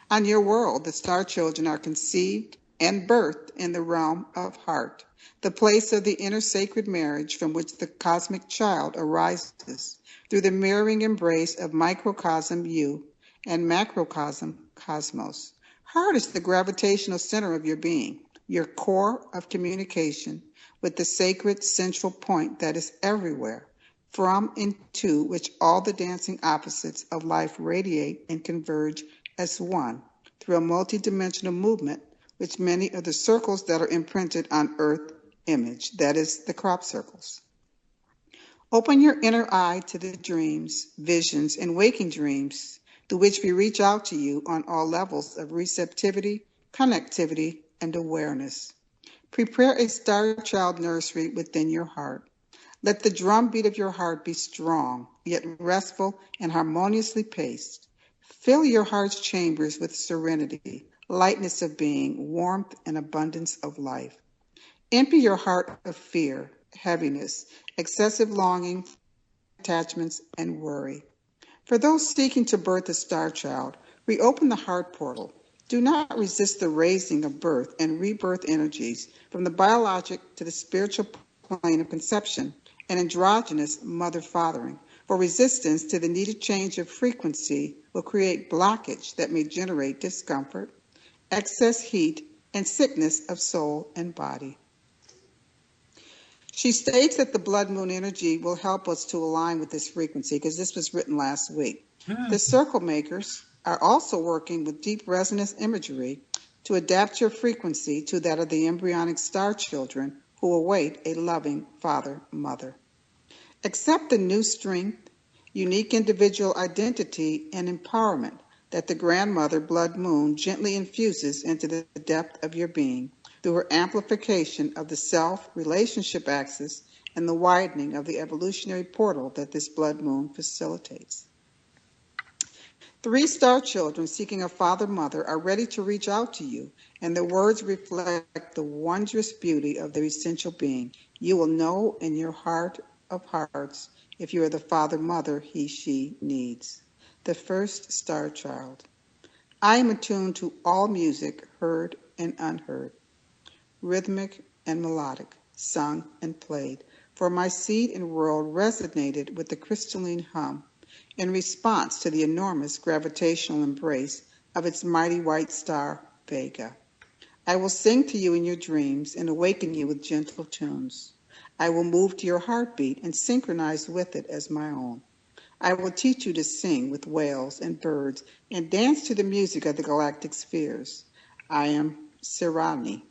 On your world, the star children are conceived and birthed in the realm of heart, the place of the inner sacred marriage from which the cosmic child arises through the mirroring embrace of microcosm you and macrocosm cosmos. Heart is the gravitational center of your being, your core of communication with the sacred central point that is everywhere, from and to which all the dancing opposites of life radiate and converge as one through a multidimensional movement, which many of the circles that are imprinted on Earth image, that is, the crop circles. Open your inner eye to the dreams, visions, and waking dreams through which we reach out to you on all levels of receptivity, connectivity, and awareness. Prepare a star child nursery within your heart. Let the drumbeat of your heart be strong, yet restful and harmoniously paced. Fill your heart's chambers with serenity, lightness of being, warmth, and abundance of life. Empty your heart of fear, heaviness, excessive longing, attachments, and worry. For those seeking to birth a star child, reopen the heart portal. Do not resist the raising of birth and rebirth energies from the biologic to the spiritual plane of conception and androgynous mother-fathering, for resistance to the needed change of frequency will create blockage that may generate discomfort, excess heat, and sickness of soul and body. She states that the blood moon energy will help us to align with this frequency, because this was written last week. The circle makers are also working with deep resonance imagery to adapt your frequency to that of the embryonic star children who await a loving father, mother. Accept the new strength, unique individual identity, and empowerment that the grandmother blood moon gently infuses into the depth of your being through her amplification of the self-relationship axis and the widening of the evolutionary portal that this blood moon facilitates. 3 star children seeking a father-mother are ready to reach out to you, and their words reflect the wondrous beauty of their essential being. You will know in your heart of hearts if you are the father-mother he, she needs. The first star child. I am attuned to all music, heard and unheard, rhythmic and melodic, sung and played, for my seed and world resonated with the crystalline hum in response to the enormous gravitational embrace of its mighty white star, Vega. I will sing to you in your dreams and awaken you with gentle tunes. I will move to your heartbeat and synchronize with it as my own. I will teach you to sing with whales and birds and dance to the music of the galactic spheres. I am Sirani.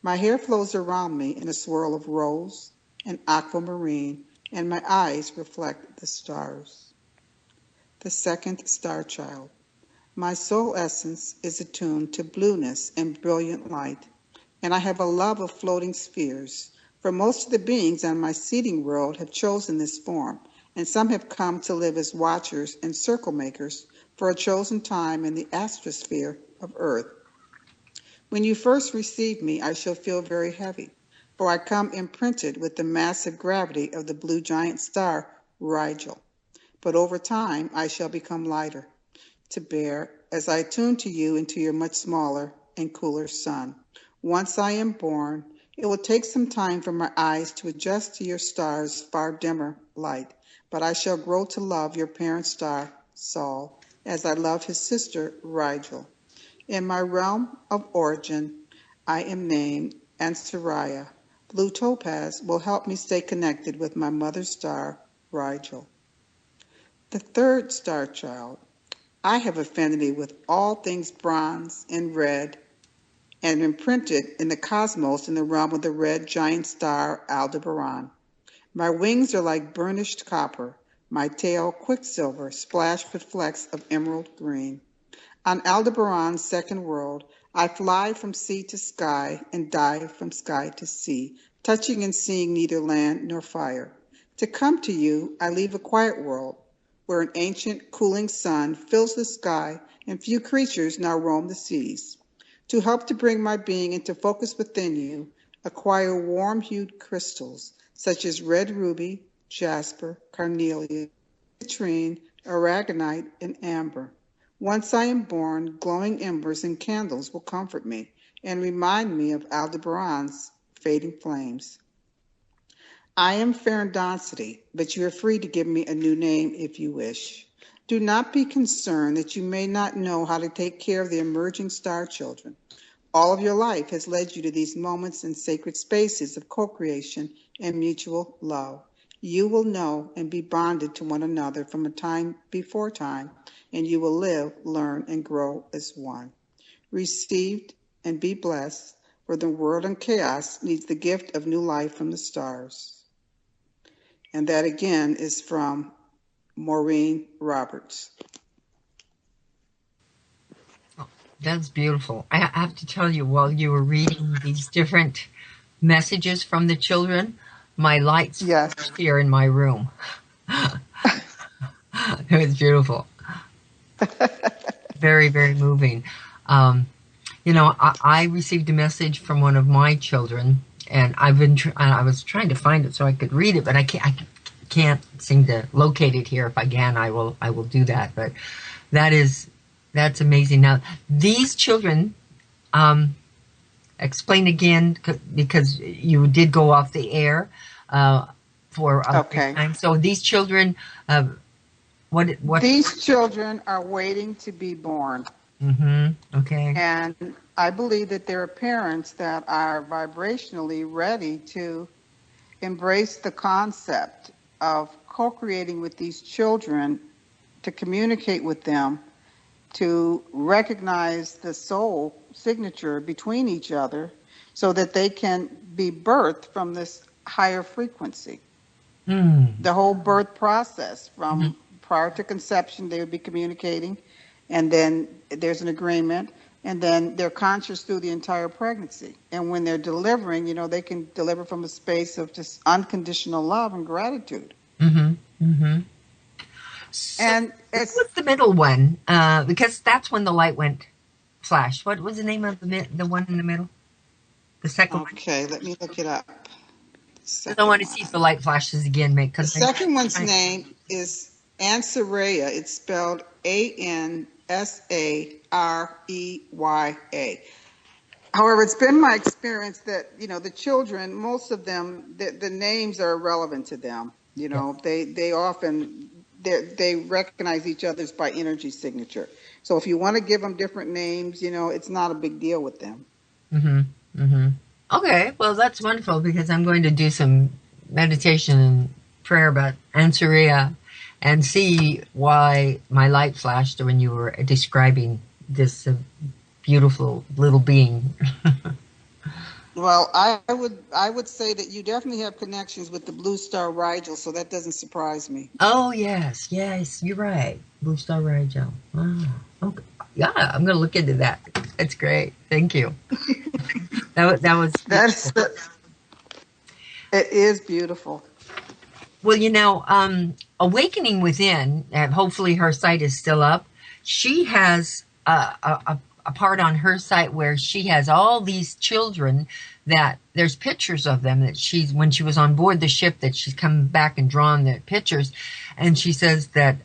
My hair flows around me in a swirl of rose and aquamarine, and my eyes reflect the stars. The second star child. My soul essence is attuned to blueness and brilliant light, and I have a love of floating spheres, for most of the beings on my seeding world have chosen this form, and some have come to live as watchers and circle makers for a chosen time in the astrosphere of Earth. When you first receive me, I shall feel very heavy, for I come imprinted with the massive gravity of the blue giant star, Rigel. But over time, I shall become lighter to bear as I attune to you into your much smaller and cooler sun. Once I am born, It will take some time for my eyes to adjust to your star's far dimmer light, but I shall grow to love your parent star, Sol, as I love his sister, Rigel. In my realm of origin, I am named Ansariah. Blue topaz will help me stay connected with my mother's star, Rigel. The third star child. I have affinity with all things bronze and red, and imprinted in the cosmos in the realm of the red giant star Aldebaran. My wings are like burnished copper, my tail quicksilver splashed with flecks of emerald green. On Aldebaran's second world, I fly from sea to sky and dive from sky to sea, touching and seeing neither land nor fire. To come to you, I leave a quiet world, where an ancient cooling sun fills the sky and few creatures now roam the seas. To help to bring my being into focus within you, acquire warm-hued crystals such as red ruby, jasper, carnelian, citrine, aragonite, and amber. Once I am born, glowing embers and candles will comfort me and remind me of Aldebaran's fading flames. I am Farandonsity, but you are free to give me a new name if you wish. Do not be concerned that you may not know how to take care of the emerging star children. All of your life has led you to these moments in sacred spaces of co-creation and mutual love. You will know and be bonded to one another from a time before time, and you will live, learn, and grow as one. Received and be blessed, for the world in chaos needs the gift of new life from the stars. And that again is from Maureen Roberts. Oh, that's beautiful. I have to tell you, while you were reading these different messages from the children, my lights flashed here in my room. It was beautiful. Very, very moving. I received a message from one of my children, and I was trying to find it so I could read it, but I can't seem to locate it here. If I can, I will do that. But that's amazing. Now, these children, explain again, because you did go off the air for a time. So these children, what? These children are waiting to be born. Mm-hmm. Okay. And I believe that there are parents that are vibrationally ready to embrace the concept of co-creating with these children, to communicate with them, to recognize the soul signature between each other so that they can be birthed from this higher frequency. The whole birth process from prior to conception, they would be communicating, and then there's an agreement, and then they're conscious through the entire pregnancy. And when they're delivering, they can deliver from a space of just unconditional love and gratitude. Mm-hmm. Mm-hmm. So and what's the middle one? Because that's when the light went flash. What was the name of the one in the middle? The second one? Okay, let me look it up. I don't want to see if the light flashes again. The second one's name is Ansariah. It's spelled Ansareya. However, it's been my experience that, the children, most of them, the names are irrelevant to them. They often, they recognize each other's by energy signature. So if you want to give them different names, it's not a big deal with them. Mm-hmm. Mm-hmm. Okay, well, that's wonderful, because I'm going to do some meditation and prayer about Ansariah and see why my light flashed when you were describing this beautiful little being. Well, I would say that you definitely have connections with the blue star Rigel, so that doesn't surprise me. Oh, yes, you're right. Blue star Rigel. Wow. Okay. Yeah, I'm going to look into that. That's great. Thank you. That was it is beautiful. Well, Awakening Within, and hopefully her site is still up. She has a part on her site where she has all these children that there's pictures of them that when she was on board the ship, that she's come back and drawn the pictures, and she says that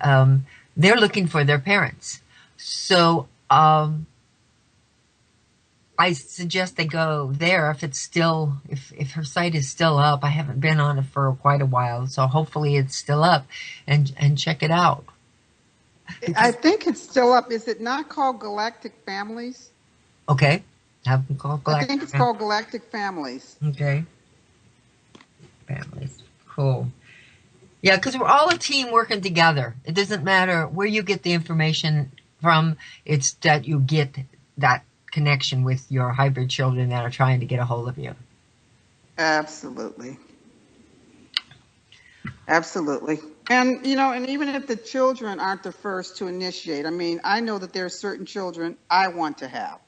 they're looking for their parents. So I suggest they go there if it's still, if her site is still up. I haven't been on it for quite a while, so hopefully it's still up, and check it out. I think it's still up. Is it not called Galactic Families? Okay. Have them called Galactic. I think it's called Galactic Families. Okay. Families. Cool. Yeah, because we're all a team working together. It doesn't matter where you get the information from. It's that you get that connection with your hybrid children that are trying to get a hold of you. Absolutely. Absolutely. And, and even if the children aren't the first to initiate, I mean, I know that there are certain children I want to have.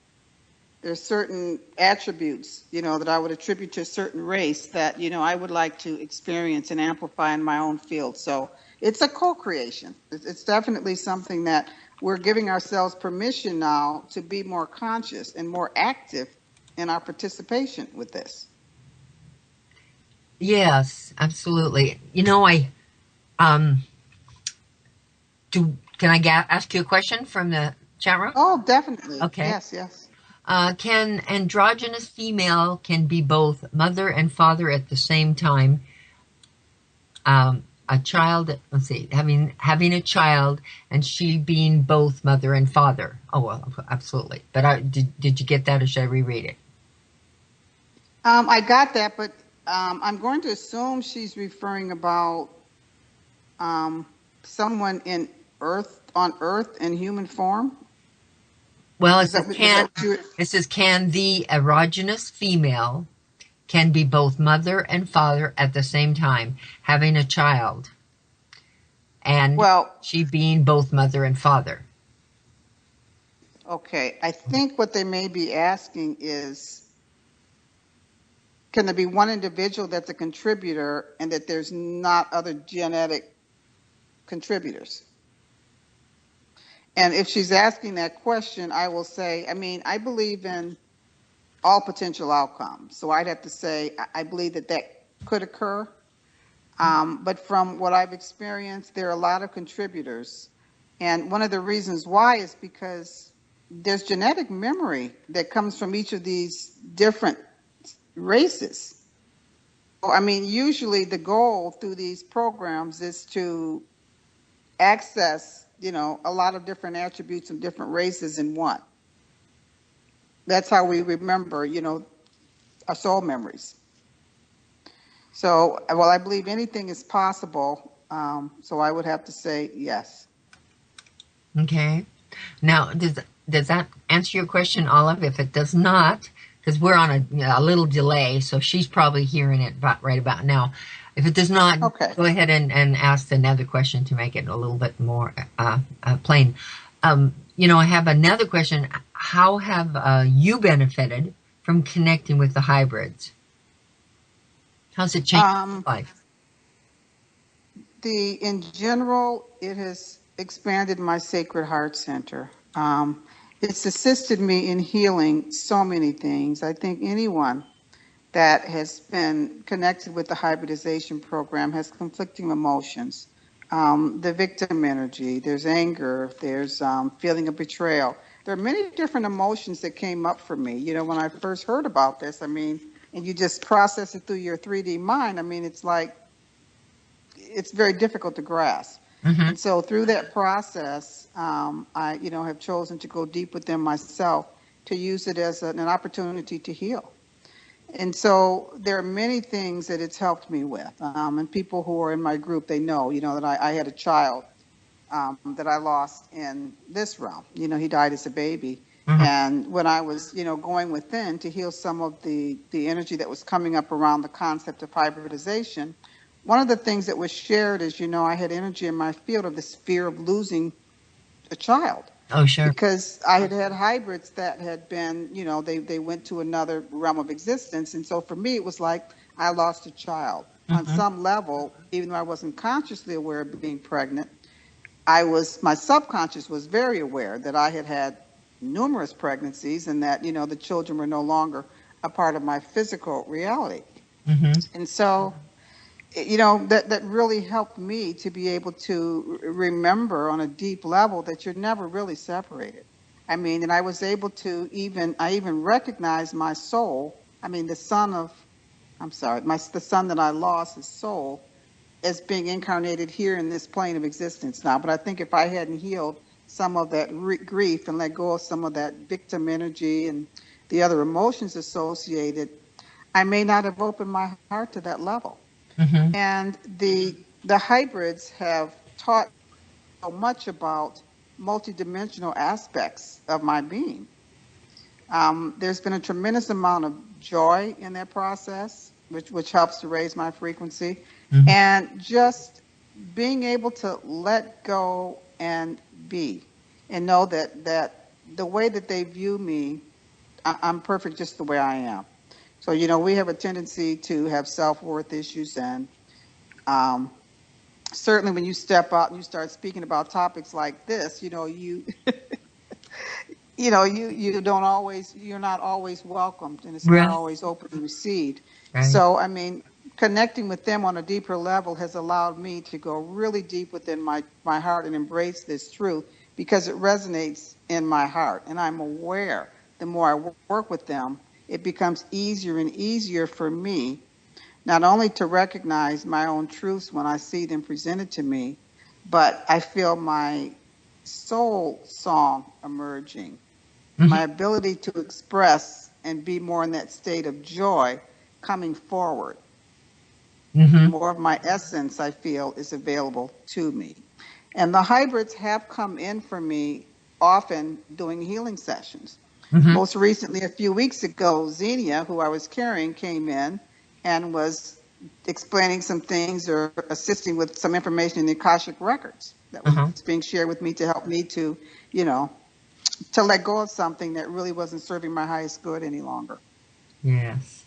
There's certain attributes, that I would attribute to a certain race that, I would like to experience and amplify in my own field. So it's a co-creation. It's definitely something that we're giving ourselves permission now to be more conscious and more active in our participation with this. Yes, absolutely. Can I ask you a question from the chat room? Oh, definitely. Okay. Yes. Can androgynous female can be both mother and father at the same time? A child, let's see, having a child and she being both mother and father. Oh, well, absolutely. But did you get that, or should I reread it? I got that, but I'm going to assume she's referring about someone on Earth in human form. Well, it says, can the erogenous female can be both mother and father at the same time, having a child, and she being both mother and father. Okay, I think what they may be asking is, can there be one individual that's a contributor and that there's not other genetic contributors? And if she's asking that question, I will say, I believe in all potential outcomes. So I'd have to say, I believe that could occur. But from what I've experienced, there are a lot of contributors. And one of the reasons why is because there's genetic memory that comes from each of these different races. So, usually the goal through these programs is to access, a lot of different attributes of different races in one. That's how we remember, our soul memories. So, I believe anything is possible. So I would have to say yes. Okay. Now, does that answer your question, Olive? If it does not, because we're on a little delay, so she's probably hearing it right about now. If it does not, go ahead and ask another question to make it a little bit more plain. I have another question. How have you benefited from connecting with the hybrids? How's it changed your life? In general, it has expanded my Sacred Heart Center. It's assisted me in healing so many things. I think anyone that has been connected with the hybridization program has conflicting emotions. The victim energy, there's anger, there's feeling of betrayal. There are many different emotions that came up for me. When I first heard about this, and you just process it through your 3D mind, it's like, it's very difficult to grasp. Mm-hmm. And so through that process, I, have chosen to go deep within myself to use it as an opportunity to heal. And so there are many things that it's helped me with. And people who are in my group, they know, that I had a child that I lost in this realm. He died as a baby. Mm-hmm. And when I was, going within to heal some of the energy that was coming up around the concept of hybridization, one of the things that was shared is, I had energy in my field of this fear of losing a child. Oh, sure. Because I had hybrids that had been, they went to another realm of existence. And so for me, it was like I lost a child. Mm-hmm. On some level, even though I wasn't consciously aware of being pregnant, my subconscious was very aware that I had had numerous pregnancies and that, the children were no longer a part of my physical reality. Mm-hmm. And so, that really helped me to be able to remember on a deep level that you're never really separated. I mean, and I was able to I even recognized my soul. I mean, the son that I lost, his soul, as being incarnated here in this plane of existence now. But I think if I hadn't healed some of that grief and let go of some of that victim energy and the other emotions associated, I may not have opened my heart to that level. Mm-hmm. And the hybrids have taught so much about multidimensional aspects of my being. There's been a tremendous amount of joy in that process, which helps to raise my frequency. Mm-hmm. And just being able to let go and be, and know that the way that they view me, I'm perfect just the way I am. So, we have a tendency to have self-worth issues, and certainly when you step out and you start speaking about topics like this, you're not always welcomed, and it's not always openly received. Right. So, I mean, connecting with them on a deeper level has allowed me to go really deep within my heart and embrace this truth, because it resonates in my heart. And I'm aware the more I work with them, it becomes easier and easier for me not only to recognize my own truths when I see them presented to me, but I feel my soul song emerging, mm-hmm. my ability to express and be more in that state of joy coming forward. Mm-hmm. More of my essence, I feel, is available to me. And the hybrids have come in for me often doing healing sessions. Mm-hmm. Most recently, a few weeks ago, Xenia, who I was carrying, came in and was explaining some things or assisting with some information in the Akashic records that was being shared with me to help me to, to let go of something that really wasn't serving my highest good any longer. Yes.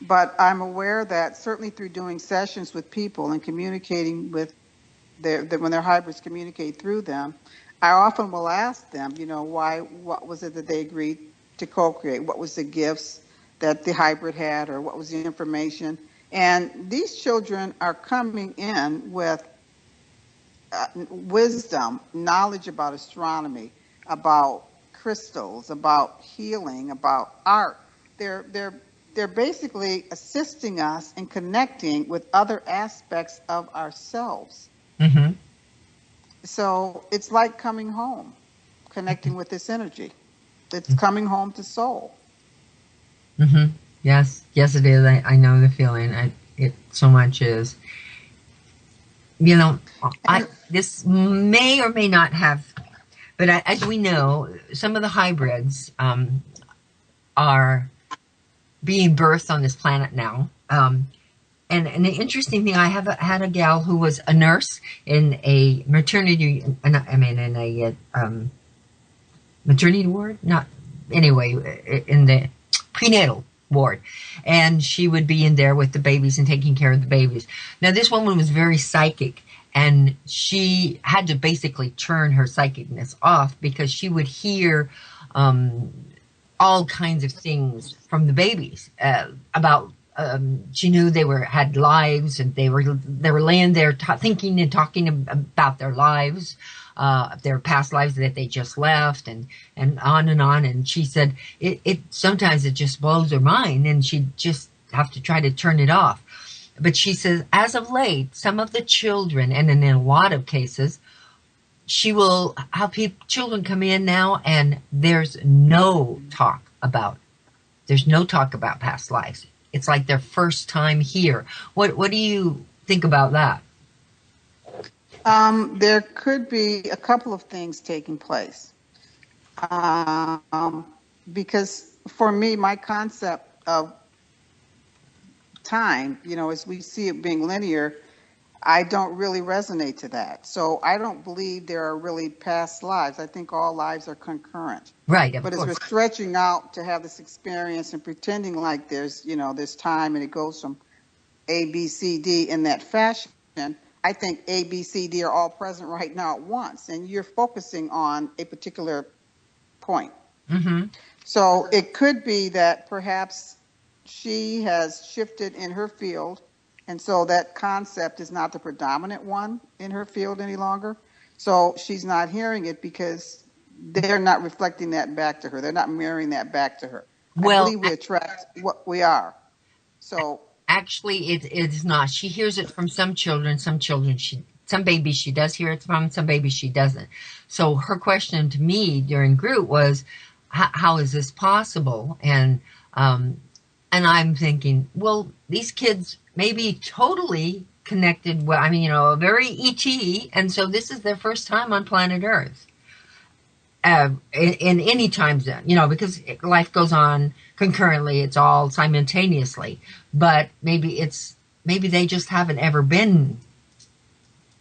But I'm aware that certainly through doing sessions with people and communicating with when their hybrids communicate through them, I often will ask them, what was it that they agreed to co-create? What was the gifts that the hybrid had, or what was the information? And these children are coming in with wisdom, knowledge about astronomy, about crystals, about healing, about art. They're basically assisting us in connecting with other aspects of ourselves. Mm-hmm. So it's like coming home, connecting with this energy. It's coming home to soul. Mm-hmm. Yes, it is. I know the feeling. It so much is. This may or may not have, but as we know, some of the hybrids are being birthed on this planet now. And the interesting thing, I had a gal who was a nurse in a maternity ward, in the prenatal ward. And she would be in there with the babies and taking care of the babies. Now, this woman was very psychic, and she had to basically turn her psychicness off because she would hear all kinds of things from the babies about. She knew they had lives, and they were laying there thinking and talking about their lives, their past lives that they just left, and on and on. And she said it sometimes it just blows her mind, and she just have to try to turn it off. But she says, as of late, some of the children, and in a lot of cases, she will have children come in now, and there's no talk about past lives. It's like their first time here. What do you think about that? There could be a couple of things taking place. Because for me, my concept of time, as we see it being linear, I don't really resonate to that. So I don't believe there are really past lives. I think all lives are concurrent. Right, but as we're stretching out to have this experience and pretending like there's time and it goes from A, B, C, D in that fashion, I think A, B, C, D are all present right now at once, and you're focusing on a particular point. Mm-hmm. So it could be that perhaps she has shifted in her field, and so that concept is not the predominant one in her field any longer. So she's not hearing it because they're not reflecting that back to her. They're not mirroring that back to her. Well, I believe we attract what we are. So actually, it's not. She hears it from some children. Some babies she does hear it from. Some babies she doesn't. So her question to me during group was, "How is this possible?" And I'm thinking, well, these kids may be totally connected. Well, I mean, very ET, and so this is their first time on planet Earth. In any time zone, because life goes on concurrently, it's all simultaneously, but maybe they just haven't ever been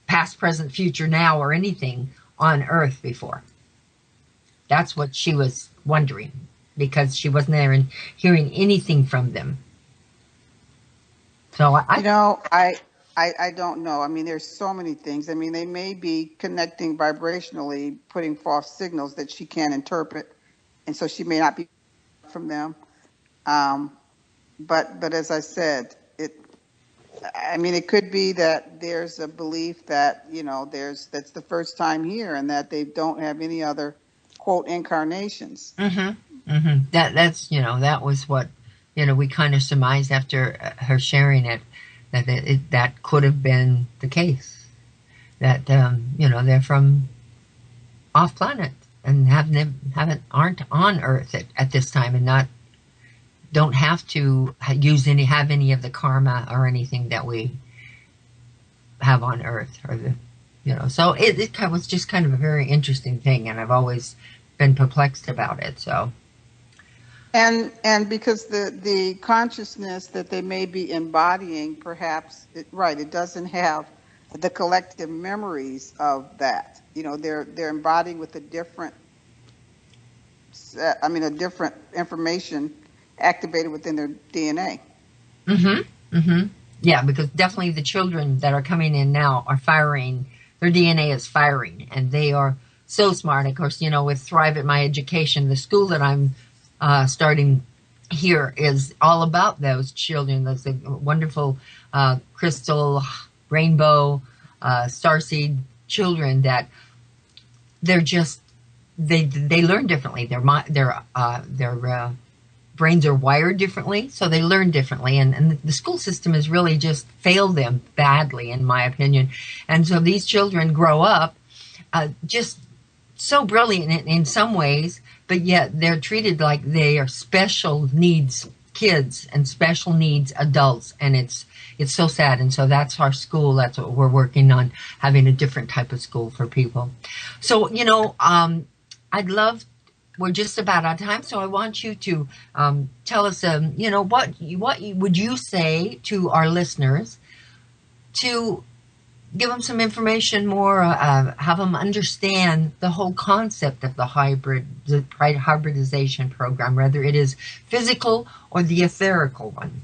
past, present, future, now, or anything on Earth before. That's what she was wondering, because she wasn't there and hearing anything from them. So I don't know. I mean, there's so many things. I mean, they may be connecting vibrationally, putting forth signals that she can't interpret, and so she may not be from them. But as I said, it could be that there's a belief that that's the first time here, and that they don't have any other quote incarnations. Mm-hmm. Mm-hmm. That was what we kind of surmised after her sharing it. That could have been the case, that they're from off planet and aren't on Earth at this time, and don't have to have any of the karma or anything that we have on Earth, So it was just kind of a very interesting thing, and I've always been perplexed about it. So. And because the consciousness that they may be embodying, perhaps, it doesn't have the collective memories of that. They're embodying with a different information activated within their DNA. Mm-hmm. Mm-hmm. Yeah, because definitely the children that are coming in now are firing. Their DNA is firing, and they are so smart. Of course, with Thrive at My Education, the school that I'm starting here is all about those children. Those wonderful crystal, rainbow, starseed children that they're just they learn differently. Their brains are wired differently, so they learn differently. And the school system has really just failed them badly, in my opinion. And so these children grow up just so brilliant in some ways, but yet they're treated like they are special needs kids and special needs adults, and it's so sad. And so that's our school. That's what we're working on, having a different type of school for people. So we're just about out of time, so I want you to tell us what would you say to our listeners to give them some information more, have them understand the whole concept of the hybridization program, whether it is physical or the etherical one.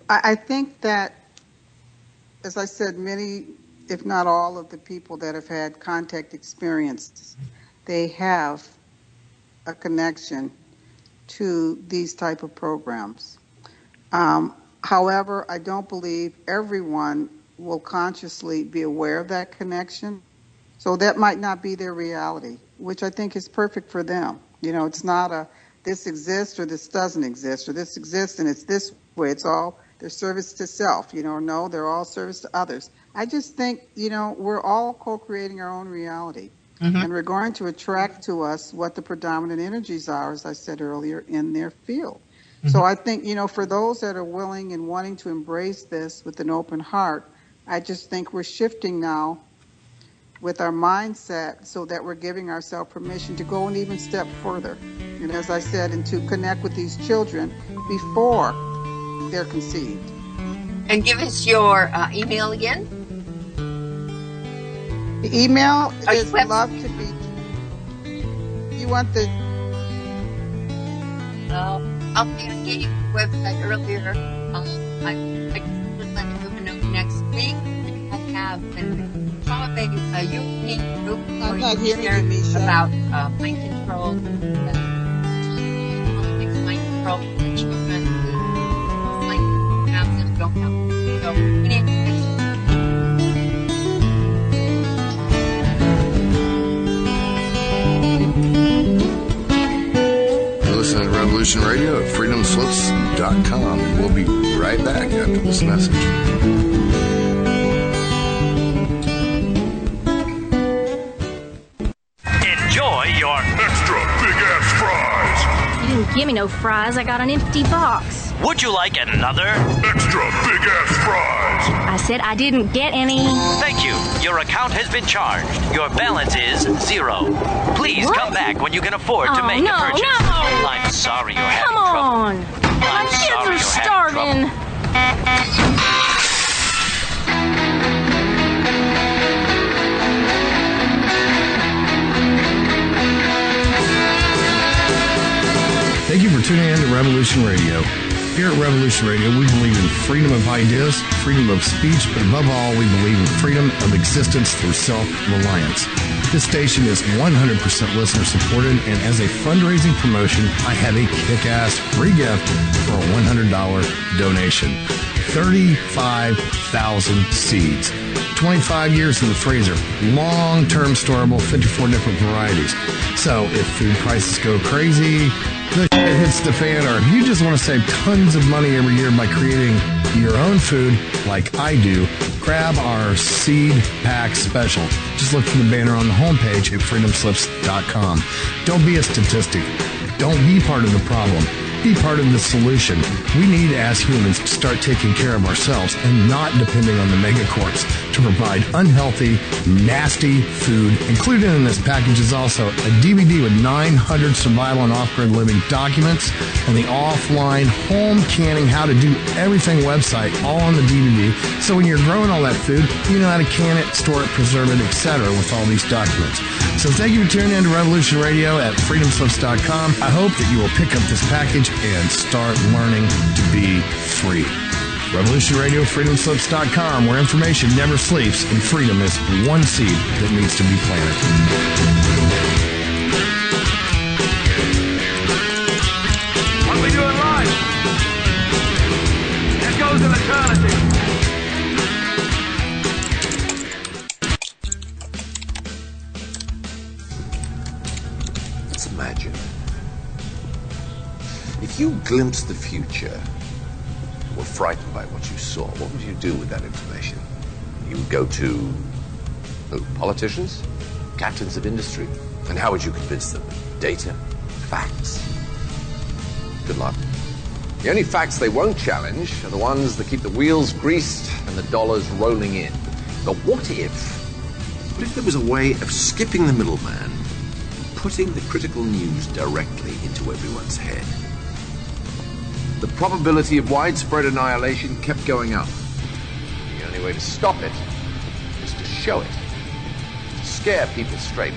I think that, as I said, many, if not all, of the people that have had contact experiences, they have a connection to these type of programs. However, I don't believe everyone will consciously be aware of that connection. So that might not be their reality, which I think is perfect for them. It's not this exists or this doesn't exist, or this exists and it's this way. It's all their service to self, no, they're all service to others. I just think, we're all co-creating our own reality. Mm-hmm. And we're going to attract to us what the predominant energies are, as I said earlier, in their field. Mm-hmm. So I think, for those that are willing and wanting to embrace this with an open heart, I just think we're shifting now with our mindset so that we're giving ourselves permission to go an even step further. And as I said, and to connect with these children before they're conceived. And give us your email again. The email is love to be. You want the? I'll give you the website earlier. I just let you know next week. I have probably a European group I'm not hearing you, Misha. About mind control, mind control for children, like have them don't have. So we need to Revolution Radio at freedomslips.com. We'll be right back after this message. Enjoy your extra big-ass fries. You didn't give me no fries. I got an empty box. Would you like another extra big-ass fries? I said I didn't get any. Thank you. Your account has been charged. Your balance is 0. Please come back when you can afford to make a purchase. No. I'm sorry you're having Come trouble. on. My kids are starving. Thank you for tuning in to Revolution Radio. Here at Revolution Radio, we believe in freedom of ideas, freedom of speech, but above all, we believe in freedom of existence through self-reliance. This station is 100% listener-supported, and as a fundraising promotion, I have a kick-ass free gift for a $100 donation. 35,000 seeds. 25 years in the freezer. Long-term storable, 54 different varieties. So if food prices go crazy, the shit hits the fan, or if you just want to save tons of money every year by creating your own food like I do, grab our seed pack special. Just look for the banner on the homepage at freedomslips.com. Don't be a statistic. Don't be part of the problem. Be part of the solution. We need, as humans, to start taking care of ourselves and not depending on the megacorps to provide unhealthy, nasty food. Included in this package is also a DVD with 900 survival and off-grid living documents and the offline home canning how to do everything website all on the DVD. So when you're growing all that food, you know how to can it, store it, preserve it, etc. with all these documents. So thank you for tuning in to Revolution Radio at freedomslips.com. I hope that you will pick up this package and start learning to be free. Revolution Radio, freedomslips.com, where information never sleeps and freedom is one seed that needs to be planted. What we do in life, it goes in eternity. Let's imagine. If you glimpsed the future, were frightened by what you saw, what would you do with that information? You would go to who? Politicians? Captains of industry? And how would you convince them? Data? Facts? Good luck. The only facts they won't challenge are the ones that keep the wheels greased and the dollars rolling in. But what if there was a way of skipping the middleman, putting the critical news directly into everyone's head? The probability of widespread annihilation kept going up. The only way to stop it is to show it. To scare people straight.